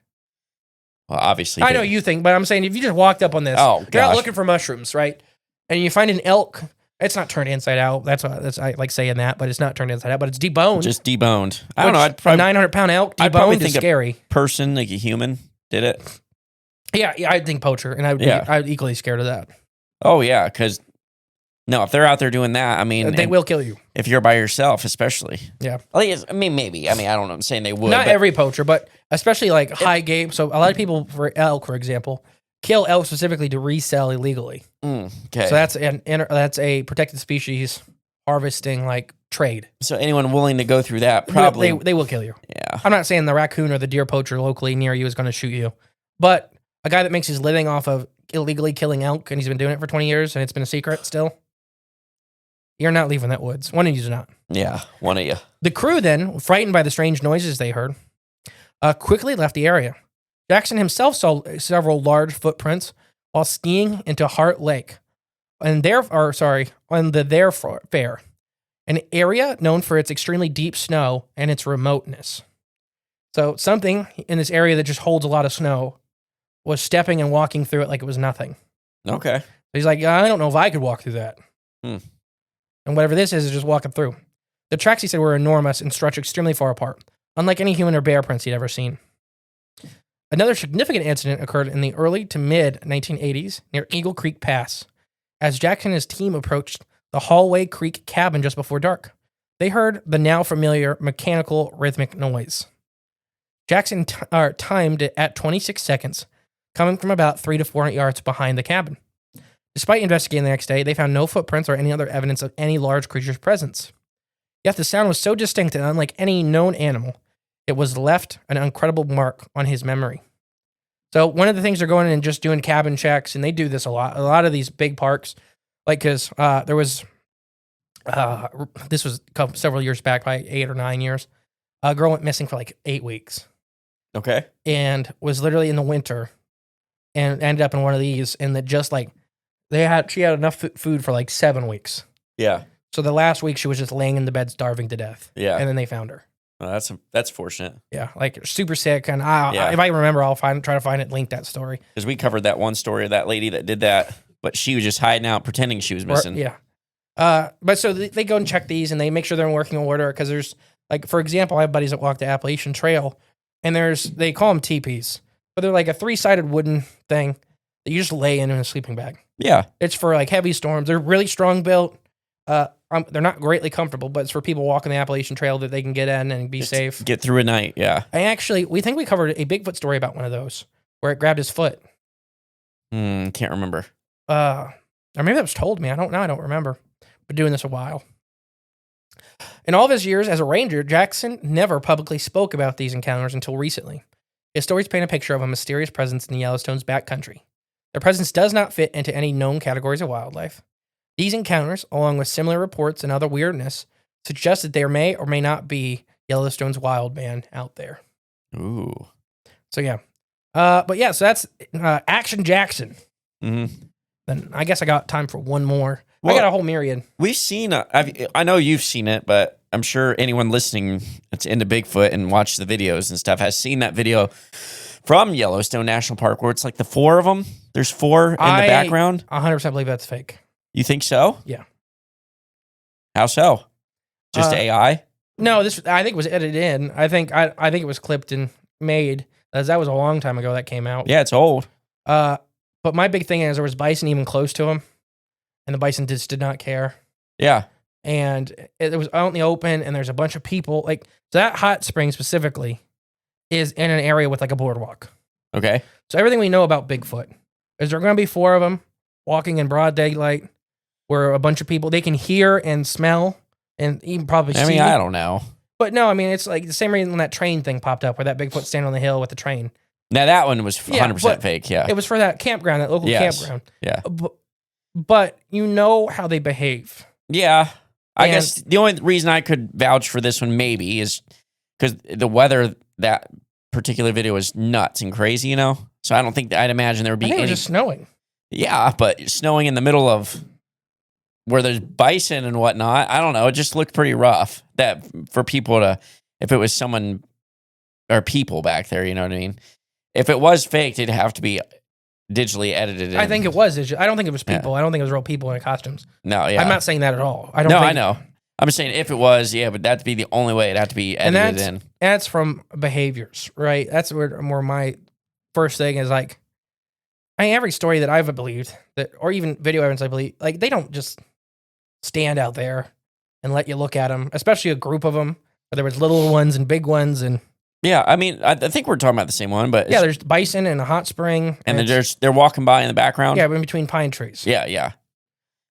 Well, obviously. I know you think, but I'm saying if you just walked up on this, you're out looking for mushrooms, right? And you find an elk. It's not turned inside out. I like saying that, but it's not turned inside out, but it's deboned. Just deboned. I don't know. I'd probably, a 900-pound elk deboned is scary. Person, like a human, did it. Yeah, I'd think poacher, and I'd be equally scared of that. Oh, yeah, because, no, if they're out there doing that, I mean... They will kill you. If you're by yourself, especially. Yeah. Maybe. I don't know. I'm saying they would. Not every poacher, but especially like high game. So a lot of people, for elk, for example, kill elk specifically to resell illegally. Okay. So that's a protected species harvesting like trade. So anyone willing to go through that probably... They will kill you. Yeah. I'm not saying the raccoon or the deer poacher locally near you is going to shoot you, but a guy that makes his living off of illegally killing elk, and he's been doing it for 20 years, and it's been a secret still, you're not leaving that woods. One of you's not. Yeah, one of you. The crew then, frightened by the strange noises they heard, quickly left the area. Jackson himself saw several large footprints while skiing into Heart Lake, on the Fair, an area known for its extremely deep snow and its remoteness. So something in this area that just holds a lot of snow was stepping and walking through it like it was nothing. Okay. He's like, I don't know if I could walk through that. And whatever this is just walking through. The tracks, he said, were enormous and stretched extremely far apart, unlike any human or bear prints he'd ever seen. Another significant incident occurred in the early to mid-1980s near Eagle Creek Pass. As Jack and his team approached the Hallway Creek cabin just before dark, they heard the now familiar mechanical rhythmic noise. Jackson timed it at 26 seconds, coming from about 300 to 400 yards behind the cabin. Despite investigating the next day, they found no footprints or any other evidence of any large creature's presence. Yet the sound was so distinct and unlike any known animal, it was left an incredible mark on his memory. So one of the things they're going in and just doing cabin checks, and they do this a lot of these big parks, like because there was, this was several years back, probably 8 or 9 years, a girl went missing for like 8 weeks. Okay. And was literally in the winter and ended up in one of these, and that just like, she had enough food for like 7 weeks. Yeah. So the last week she was just laying in the bed starving to death. Yeah. And then they found her. Well, that's fortunate. Yeah, like super sick. And if I remember, I'll try to find it, link that story. Because we covered that one story of that lady that did that, but she was just hiding out, pretending she was missing. But so they go and check these, and they make sure they're in working order. Because there's, like, for example, I have buddies that walk the Appalachian Trail, and they call them teepees, but they're like a 3-sided wooden thing that you just lay in a sleeping bag. Yeah. It's for like heavy storms. They're really strong built. They're not greatly comfortable, but it's for people walking the Appalachian Trail that they can get in and be safe. Get through a night, yeah. We think we covered a Bigfoot story about one of those, where it grabbed his foot. Can't remember. Or maybe that was told me. I don't know. I don't remember. Been doing this a while. In all of his years as a ranger, Jackson never publicly spoke about these encounters until recently. His stories paint a picture of a mysterious presence in the Yellowstone's backcountry. Their presence does not fit into any known categories of wildlife. These encounters, along with similar reports and other weirdness, suggest that there may or may not be Yellowstone's wild man out there. Ooh. So yeah. So that's Action Jackson. Mm-hmm. then I guess I got time for one more. Well, I got a whole myriad. We've seen, I know you've seen it, but I'm sure anyone listening that's into Bigfoot and watched the videos and stuff has seen that video from Yellowstone National Park where it's like the 4 of them. There's 4 in the background. 100% believe that's fake. You think so? Yeah. How so? Just AI? No, this I think was edited in. I think it was clipped and made. As that was a long time ago that came out. Yeah, it's old. But my big thing is there was bison even close to him, and the bison just did not care. Yeah. And it was out in the open, and there's a bunch of people. Like that hot spring specifically is in an area with like a boardwalk. Okay. So everything we know about Bigfoot is there going to be 4 of them walking in broad daylight, where a bunch of people they can hear and smell and even probably see. I mean, I don't know. But no, I mean it's like the same reason when that train thing popped up, where that Bigfoot standing on the hill with the train. Now that one was 100% but fake. Yeah. It was for that campground, that local campground. Yeah. But you know how they behave. Yeah. I guess the only reason I could vouch for this one maybe is because the weather that particular video was nuts and crazy, you know? So I don't think I'd imagine there would be I think any. it was just snowing. Yeah, but snowing in the middle of where there's bison and whatnot, I don't know. It just looked pretty rough that for people to, if it was someone or people back there, you know what I mean? If it was faked, it'd have to be digitally edited. I think it was. I don't think it was people. I don't think it was real people in costumes. No, yeah. I'm not saying that at all. I know. I'm just saying if it was, yeah, but that'd be the only way it'd have to be edited in. That's from behaviors, right? That's where my first thing is like, I mean, every story that I've believed, that or even video evidence I believe, like they don't just stand out there and let you look at them, especially a group of them. There was little ones and big ones and... Yeah, I mean, I think we're talking about the same one, but... Yeah, there's bison and a hot spring. And then they're walking by in the background? Yeah, in between pine trees. Yeah, yeah.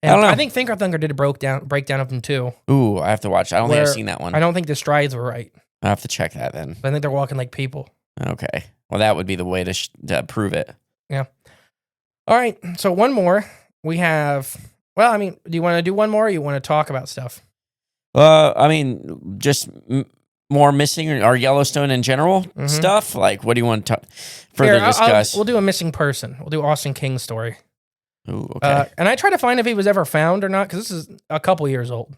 And I don't know. I think Thinker Thunker did a breakdown of them too. Ooh, I have to watch. I don't think I've seen that one. I don't think the strides were right. I have to check that then. I think they're walking like people. Okay. Well, that would be the way to prove it. Yeah. All right, so one more. We have... Well, I mean, do you want to do one more or you want to talk about stuff? I mean, just... more missing or Yellowstone in general stuff? Like, what do you want to further discuss? We'll do a missing person. We'll do Austin King's story. Ooh, okay. And I try to find if he was ever found or not, because this is a couple years old.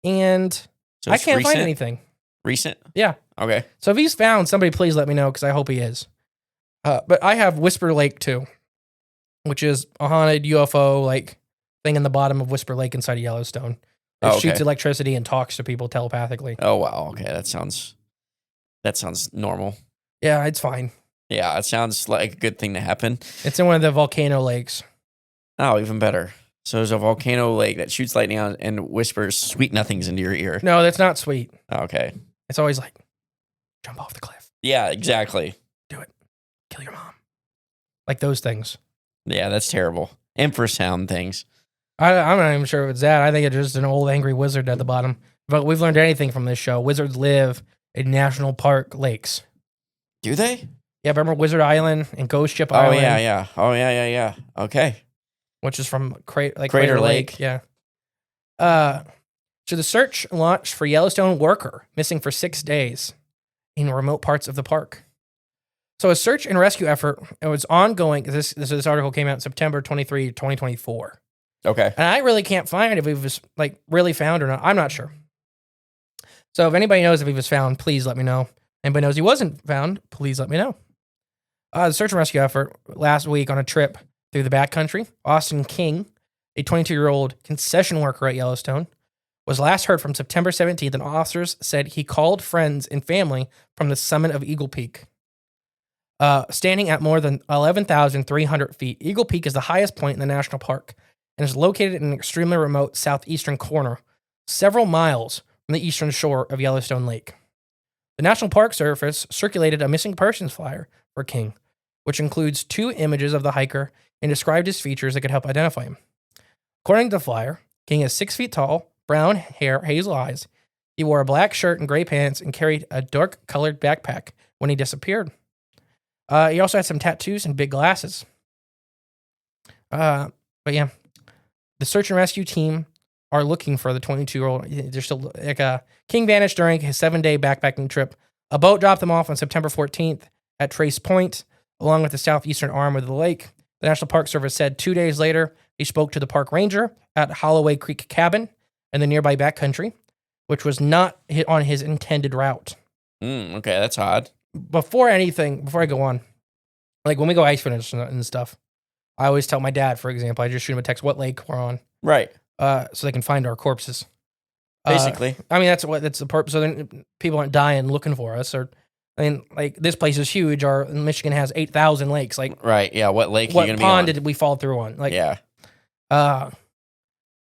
And So I it's can't find recent? anything. Recent? Yeah. Okay. So if he's found, somebody please let me know, because I hope he is. But I have Whisper Lake too, which is a haunted UFO like thing in the bottom of Whisper Lake inside of Yellowstone. It shoots electricity and talks to people telepathically. Oh, wow. Okay. That sounds normal. Yeah, it's fine. Yeah, it sounds like a good thing to happen. It's in one of the volcano lakes. Oh, even better. So there's a volcano lake that shoots lightning out and whispers sweet nothings into your ear. No, that's not sweet. Okay. It's always like, jump off the cliff. Yeah, exactly. Do it. Kill your mom. Like those things. Yeah, that's terrible. Infrasound things. I'm not even sure if it's that. I think it's just an old angry wizard at the bottom. But we've learned anything from this show. Wizards live in national park lakes. Do they? Yeah, remember Wizard Island and Ghost Ship Island? Oh, yeah. Okay. Which is from Crater Crater Lake. Lake. Yeah. So the search launched for Yellowstone worker missing for 6 days in remote parts of the park. So a search and rescue effort, it was ongoing. This article came out September 23, 2024. Okay. And I really can't find if he was like really found or not. I'm not sure. So if anybody knows if he was found, please let me know. Anybody knows he wasn't found, please let me know. The search and rescue effort last week on a trip through the backcountry, Austin King, a 22-year-old concession worker at Yellowstone, was last heard from September 17th, and officers said he called friends and family from the summit of Eagle Peak. Standing at more than 11,300 feet, Eagle Peak is the highest point in the national park and is located in an extremely remote southeastern corner, several miles from the eastern shore of Yellowstone Lake. The National Park Service circulated a missing persons flyer for King, which includes 2 images of the hiker and described his features that could help identify him. According to the flyer, King is 6 feet tall, brown hair, hazel eyes. He wore a black shirt and gray pants and carried a dark-colored backpack when he disappeared. He also had some tattoos and big glasses. But yeah, the search and rescue team are looking for the 22-year-old. They're still King vanished during his 7-day backpacking trip. A boat dropped them off on September 14th at Trace Point, along with the southeastern arm of the lake. The National Park Service said 2 days later, he spoke to the park ranger at Holloway Creek Cabin in the nearby backcountry, which was not on his intended route. Okay, that's odd. Before I go on, like when we go ice fishing and stuff, I always tell my dad, for example, I just shoot him a text, what lake we're on, Right. so they can find our corpses. Basically. I mean, that's the purpose. So then people aren't dying looking for us. Or, I mean, like this place is huge. Michigan has 8,000 lakes. Like, Right. Yeah. What lake are you what going to be on? pond did we fall through on? Like, Yeah.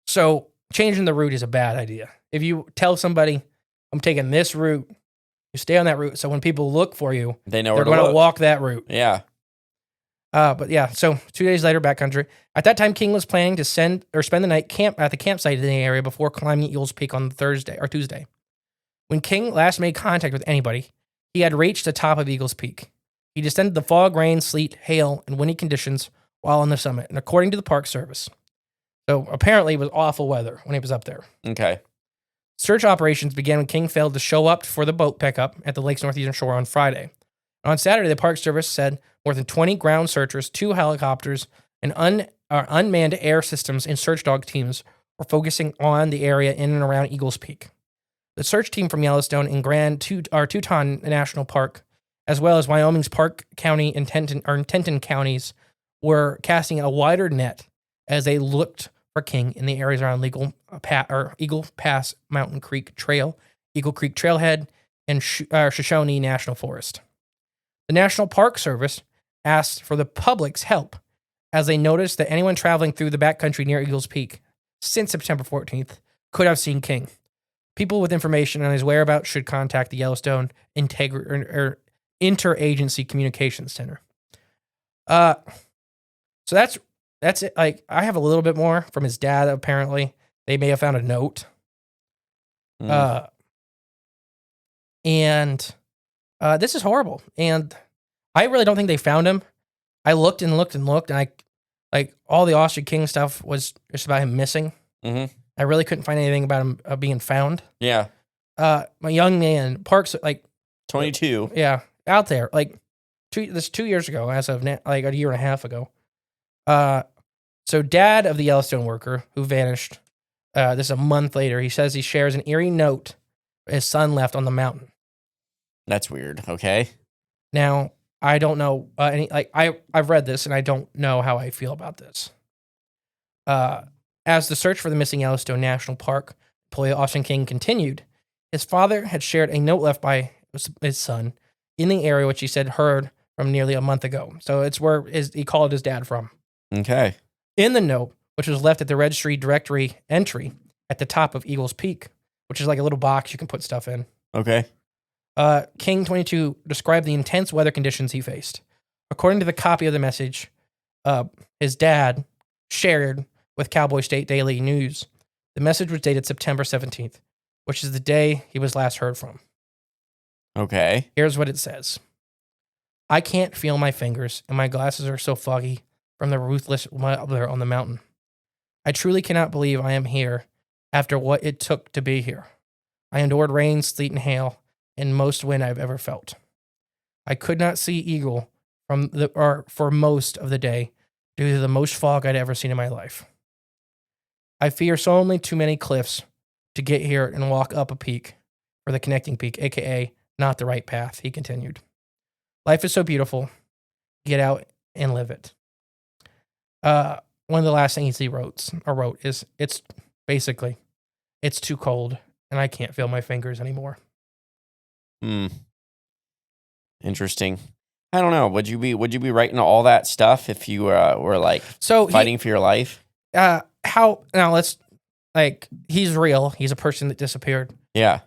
So changing the route is a bad idea. If you tell somebody, I'm taking this route, you stay on that route. So when people look for you, They know they're where to going to look. walk that route. Yeah. But yeah, so 2 days later, backcountry. At that time, King was planning to spend the night at the campsite in the area before climbing Eagles Peak on Tuesday. When King last made contact with anybody, he had reached the top of Eagles Peak. He descended the fog, rain, sleet, hail, and windy conditions while on the summit, and according to the Park Service. So apparently it was awful weather when he was up there. Okay. Search operations began when King failed to show up for the boat pickup at the lake's northeastern shore on Friday. On Saturday, the Park Service said more than 20 ground searchers, 2 helicopters, and unmanned air systems and search dog teams were focusing on the area in and around Eagles Peak. The search team from Yellowstone and Teton National Park, as well as Wyoming's Park County and Teton counties, were casting a wider net as they looked for King in the areas around Eagle Pass Mountain Creek Trail, Eagle Creek Trailhead, and Shoshone National Forest. The National Park Service asked for the public's help as they noticed that anyone traveling through the backcountry near Eagles Peak since September 14th could have seen King. People with information on his whereabouts should contact the Yellowstone Interagency Communications Center. So that's it. Like, I have a little bit more from his dad. Apparently, they may have found a note. And this is horrible. And I really don't think they found him. I looked and looked and looked, and all the Ostrich King stuff was just about him missing. Mm-hmm. I really couldn't find anything about him being found. Yeah. My young man, Parks, 22. yeah, out there, 2 years ago, as of a year and a half ago. So dad of the Yellowstone worker who vanished, this is a month later, he says he shares an eerie note his son left on the mountain. That's weird. Okay. Now, I don't know I've read this and I don't know how I feel about this. As the search for the missing Yellowstone National Park employee Austin King continued, his father had shared a note left by his son in the area which he said heard from nearly a month ago. So it's where he called his dad from. Okay. In the note, which was left at the registry directory entry at the top of Eagles Peak, which is like a little box you can put stuff in. Okay. King 22 described the intense weather conditions he faced. According to the copy of the message, his dad shared with Cowboy State Daily News, the message was dated September 17th, which is the day he was last heard from. Okay. Here's what it says. I can't feel my fingers, and my glasses are so foggy from the ruthless weather on the mountain. I truly cannot believe I am here after what it took to be here. I endured rain, sleet, and hail, and most wind I've ever felt. I could not see Eagle for most of the day due to the most fog I'd ever seen in my life. I fear so only too many cliffs to get here and walk up a peak, or the connecting peak, aka not the right path, he continued. Life is so beautiful. Get out and live it. One of the last things he wrote is, it's basically, it's too cold and I can't feel my fingers anymore. Interesting. I don't know. Would you be writing all that stuff if you were fighting for your life? He's real. He's a person that disappeared. Yeah.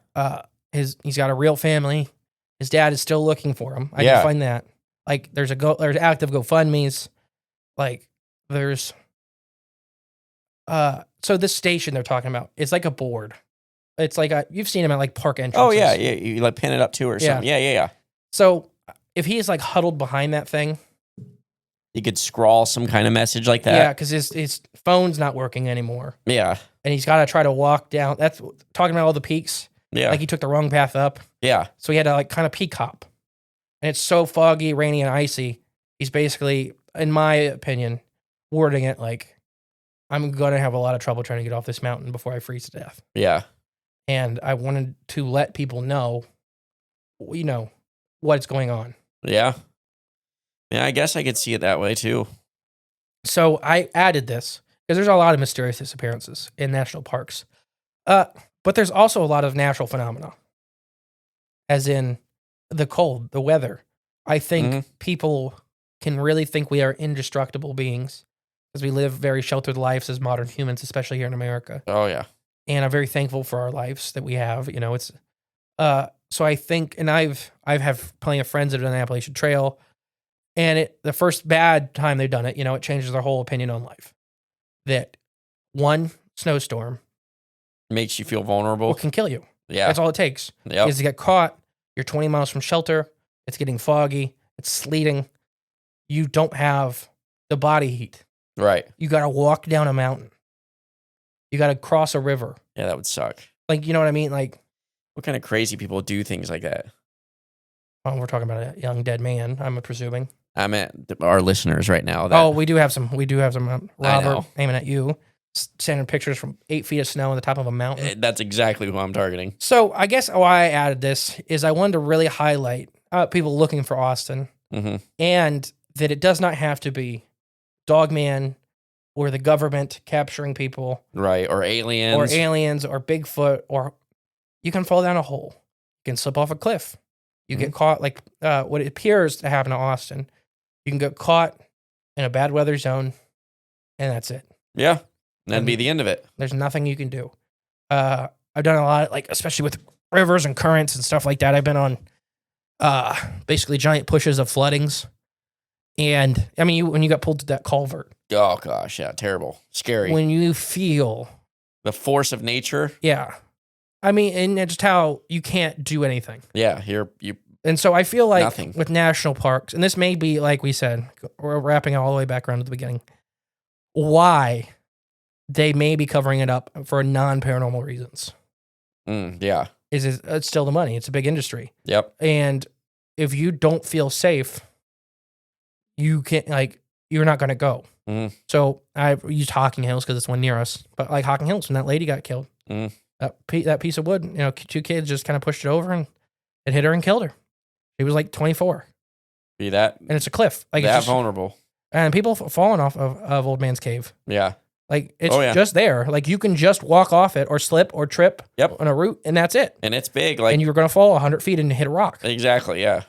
He's got a real family. His dad is still looking for him. I can find that. There's active GoFundMe's. There's so this station they're talking about, it's like a board. It's you've seen him at park entrances. Oh yeah, yeah. You pin it up to or something. Yeah. So if he's huddled behind that thing, you could scrawl some kind of message like that. Yeah, because his phone's not working anymore. Yeah. And he's got to try to walk down. That's talking about all the peaks. Yeah. He took the wrong path up. Yeah. So he had to kind of peak hop. And it's so foggy, rainy, and icy. He's basically, in my opinion, wording it like, I'm going to have a lot of trouble trying to get off this mountain before I freeze to death. Yeah. And I wanted to let people know, what's going on. Yeah. Yeah, I guess I could see it that way too. So I added this because there's a lot of mysterious disappearances in national parks. But there's also a lot of natural phenomena, as in the cold, the weather. I think people can really think we are indestructible beings because we live very sheltered lives as modern humans, especially here in America. Oh, yeah. And I'm very thankful for our lives that we have. It's so I think, and I've plenty of friends that have done the Appalachian Trail, and the first bad time they've done it, it changes their whole opinion on life. That one snowstorm Makes you feel vulnerable. can kill you. Yeah. That's all it takes. Yep. Is to get caught. You're 20 miles from shelter. It's getting foggy. It's sleeting. You don't have the body heat. Right. You got to walk down a mountain. You got to cross a river. Yeah, that would suck. Like, you know what I mean? Like, What kind of crazy people do things like that? well, we're talking about a young dead man, I'm presuming. I meant our listeners right now. Oh, we do have some. I know. Robert aiming at you, sending pictures from 8 feet of snow on the top of a mountain. That's exactly who I'm targeting. So I guess why I added this is I wanted to really highlight people looking for Austin, and that it does not have to be Dogman or the government capturing people, Right. Or aliens. or Bigfoot, or you can fall down a hole, you can slip off a cliff, you get caught like what appears to happen to Austin. You can get caught in a bad weather zone, and that's it. Yeah. That'd be the end of it. There's nothing you can do. I've done a lot, like especially with rivers and currents and stuff like that. I've been on basically giant pushes of floodings, and I mean, when you got pulled to that culvert, Oh, gosh. Yeah. Terrible. Scary. when you feel, The force of nature. yeah, I mean, and it's just how you can't do anything. Yeah. You. And so I feel like Nothing. with national parks, and this may be, like we said, we're wrapping it all the way back around to the beginning, why they may be covering it up for non-paranormal reasons. Yeah. Is it's still the money. It's a big industry. Yep. And if you don't feel safe, you can't, you're not going to go. So I used Hocking Hills because it's one near us. But like Hocking Hills, when that lady got killed, that piece of wood, 2 kids just kind of pushed it over and it hit her and killed her. She was like 24. Be that. And it's a cliff. Like, that it's just, vulnerable. and people falling off of Old Man's Cave. Yeah. Like, it's Oh, yeah. just there. Like, you can just walk off it or slip or trip Yep. on a route, and that's it. And it's big. Like, And you're going to fall 100 feet and hit a rock. exactly. Yeah.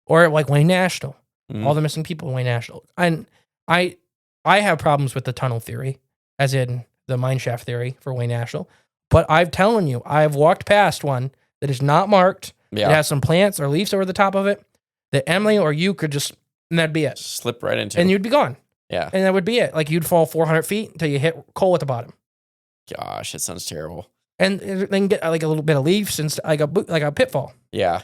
Or like Wayne National. Mhm. All the missing people in Wayne National. And I have problems with the tunnel theory, as in the mine shaft theory for Wayne National. But I'm telling you, I've walked past one that is not marked. Yeah. It has some plants or leaves over the top of it that Emily or you could just, and that'd be it. Slip right into. And you'd be gone. Yeah. And that would be it. Like, you'd fall 400 feet until you hit coal at the bottom. Gosh, that sounds terrible. And then get like a little bit of leaves and like a pitfall. Yeah.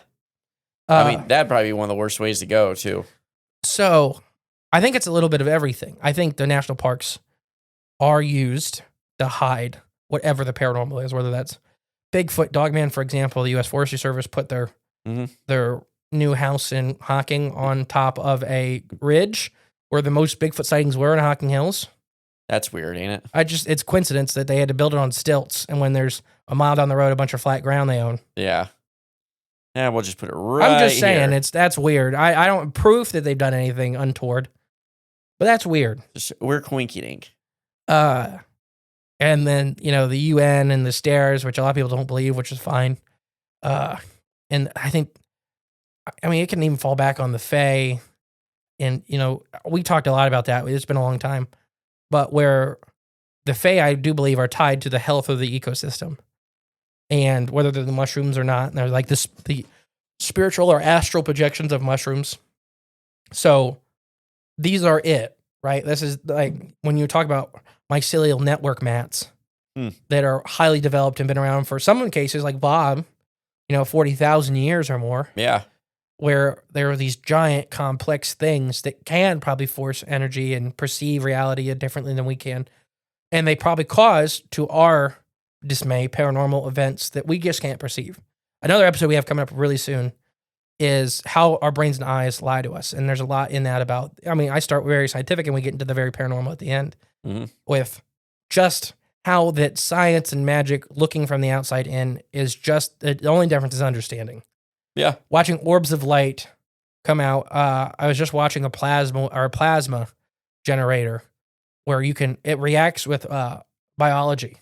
I mean, that'd probably be one of the worst ways to go, too. So I think it's a little bit of everything. I think the national parks are used to hide whatever the paranormal is, whether that's Bigfoot, Dogman, for example. The U.S. Forestry Service put their new house in Hocking on top of a ridge where the most Bigfoot sightings were in Hocking Hills. That's weird, ain't it? It's coincidence that they had to build it on stilts, and when there's a mile down the road a bunch of flat ground they own. Yeah. Yeah, we'll just put it right I'm just saying, here. that's weird. I don't proof that they've done anything untoward, but that's weird. We're quinky dink. And then, the UN and the stairs, which a lot of people don't believe, which is fine. And I think, it can even fall back on the Fae. And, we talked a lot about that. It's been a long time. But where the Fae, I do believe, are tied to the health of the ecosystem. And whether they're the mushrooms or not, and they're like the spiritual or astral projections of mushrooms. So these are it, right? This is like when you talk about mycelial network mats that are highly developed and been around for some cases, like Bob, 40,000 years or more. Yeah. Where there are these giant complex things that can probably force energy and perceive reality differently than we can. And they probably cause, to our dismay, paranormal events that we just can't perceive. Another episode we have coming up really soon is how our brains and eyes lie to us. And there's a lot in that about, I mean, I start very scientific and we get into the very paranormal at the end with just how that science and magic looking from the outside in is just, the only difference is understanding. Yeah. Watching orbs of light come out. I was just watching a plasma generator where it reacts with biology.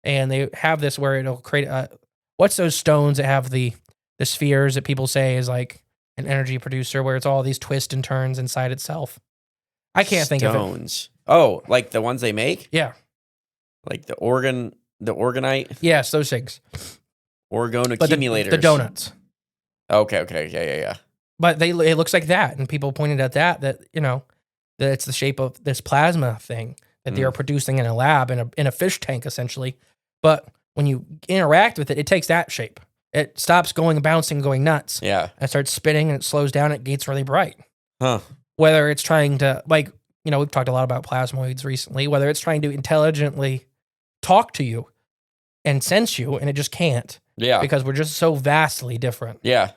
And they have this where it'll create what's those stones that have the spheres that people say is like an energy producer where it's all these twists and turns inside itself. I can't think of it. Stones. Oh, like the ones they make? Yeah. Like the organite? Yes, those things. Orgone But accumulators. the donuts. Okay. Yeah. But it looks like that. And people pointed at that, you know, that it's the shape of this plasma thing that they are producing in a lab, in a fish tank, essentially. But when you interact with it, it takes that shape. It stops going bouncing, going nuts. Yeah. And starts spinning, and it slows down. It gets really bright. Huh. Whether it's trying to, like, you know, we've talked a lot about plasmoids recently, whether it's trying to intelligently talk to you and sense you, and it just can't. Yeah. Because we're just so vastly different. Yeah.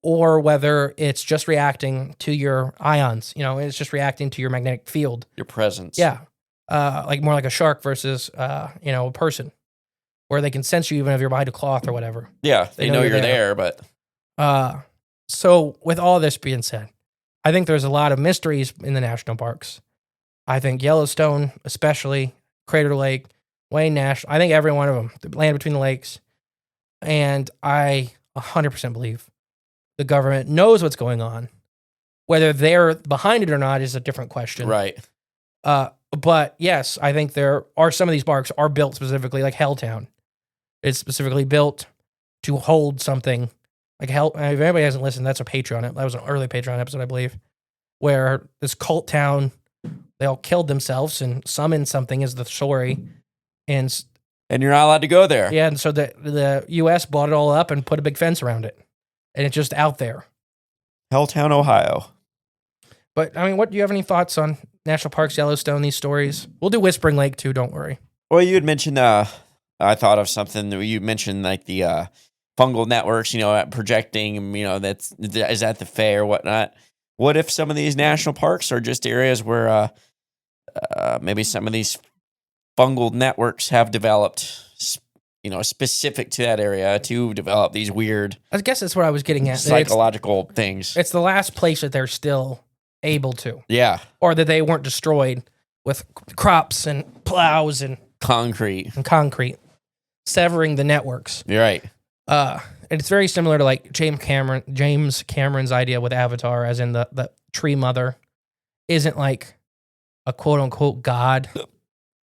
Or whether it's just reacting to your ions, you know, it's just reacting to your magnetic field. Your presence. Yeah. Like more like a shark versus, you know, a person, where they can sense you even if you're behind a cloth or whatever. Yeah. They know you're there, but. So with all this being said, I think there's a lot of mysteries in the national parks. I think Yellowstone, especially Crater Lake, Wayne National, I think every one of them, the land between the lakes. And I 100% believe the government knows what's going on. Whether they're behind it or not is a different question. Right. But yes, I think there are some of these parks are built specifically, like Helltown. It's specifically built to hold something like Hell. If anybody hasn't listened, that's a Patreon. That was an early Patreon episode, I believe, where this cult town, they all killed themselves and summoned something as the story. And you're not allowed to go there. Yeah, and so the U.S. bought it all up and put a big fence around it. And it's just out there. Helltown, Ohio. But, I mean, do you have any thoughts on national parks, Yellowstone, these stories? We'll do Whispering Lake, too, don't worry. Well, you had mentioned, I thought of something. You mentioned, like, the fungal networks, you know, projecting, you know, is at the fair or whatnot. What if some of these national parks are just areas where maybe some of these fungal networks have developed, you know, specific to that area to develop these weird, I guess that's what I was getting at. Psychological things. It's the last place that they're still able to. Yeah. Or that they weren't destroyed with crops and plows and concrete, severing the networks. You're right. And it's very similar to like James Cameron's idea with Avatar, as in the tree mother isn't like a quote unquote god,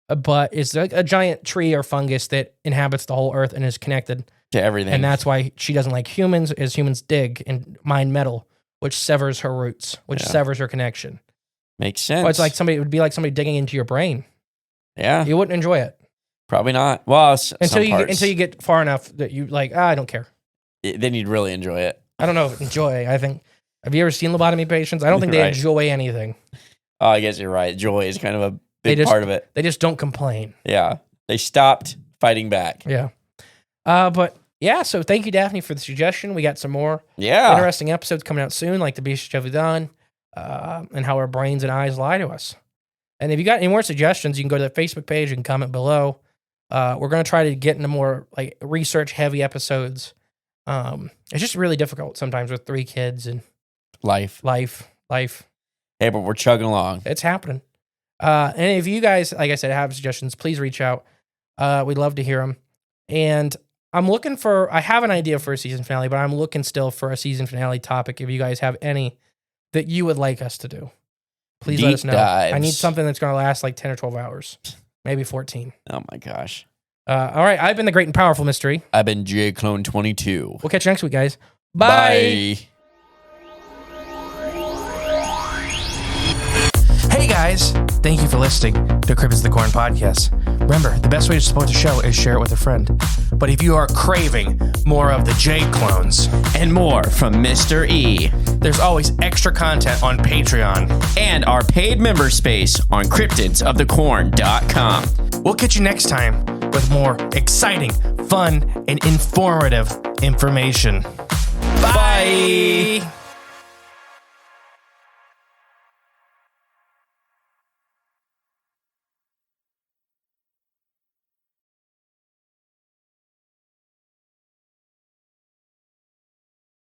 but it's like a giant tree or fungus that inhabits the whole earth and is connected to everything. And that's why she doesn't like humans, as humans dig and mine metal, which severs her roots, which severs her connection. Makes sense. Well, it's like it would be like somebody digging into your brain. Yeah. You wouldn't enjoy it. Probably not. Well, until you get far enough that you like, I don't care. Then you'd really enjoy it. I don't know if enjoy. I think, have you ever seen lobotomy patients? I don't think they enjoy anything. Oh, I guess you're right. Joy is kind of a big part of it. They just don't complain. Yeah. They stopped fighting back. Yeah. But yeah, so thank you, Daphne, for the suggestion. We got some more interesting episodes coming out soon, like the Beast of Done, and how our brains and eyes lie to us. And if you got any more suggestions, you can go to the Facebook page and comment below. We're going to try to get into more like research heavy episodes. It's just really difficult sometimes with 3 kids and life. Hey, but we're chugging along. It's happening. And if you guys, like I said, have suggestions, please reach out. We'd love to hear them. And I have an idea for a season finale, but I'm looking still for a season finale topic. If you guys have any that you would like us to do, please let us know. Dives. I need something that's going to last like 10 or 12 hours, maybe 14. Oh my gosh. All right. I've been the Great and Powerful Mystery. I've been JClone22. We'll catch you next week, guys. Bye. Hey guys, thank you for listening to Cryptids the Corn podcast. Remember, the best way to support the show is share it with a friend. But if you are craving more of the J clones and more from Mr. E, there's always extra content on Patreon and our paid member space on cryptidsofthecorn.com. We'll catch you next time with more exciting, fun, and informative information. Bye.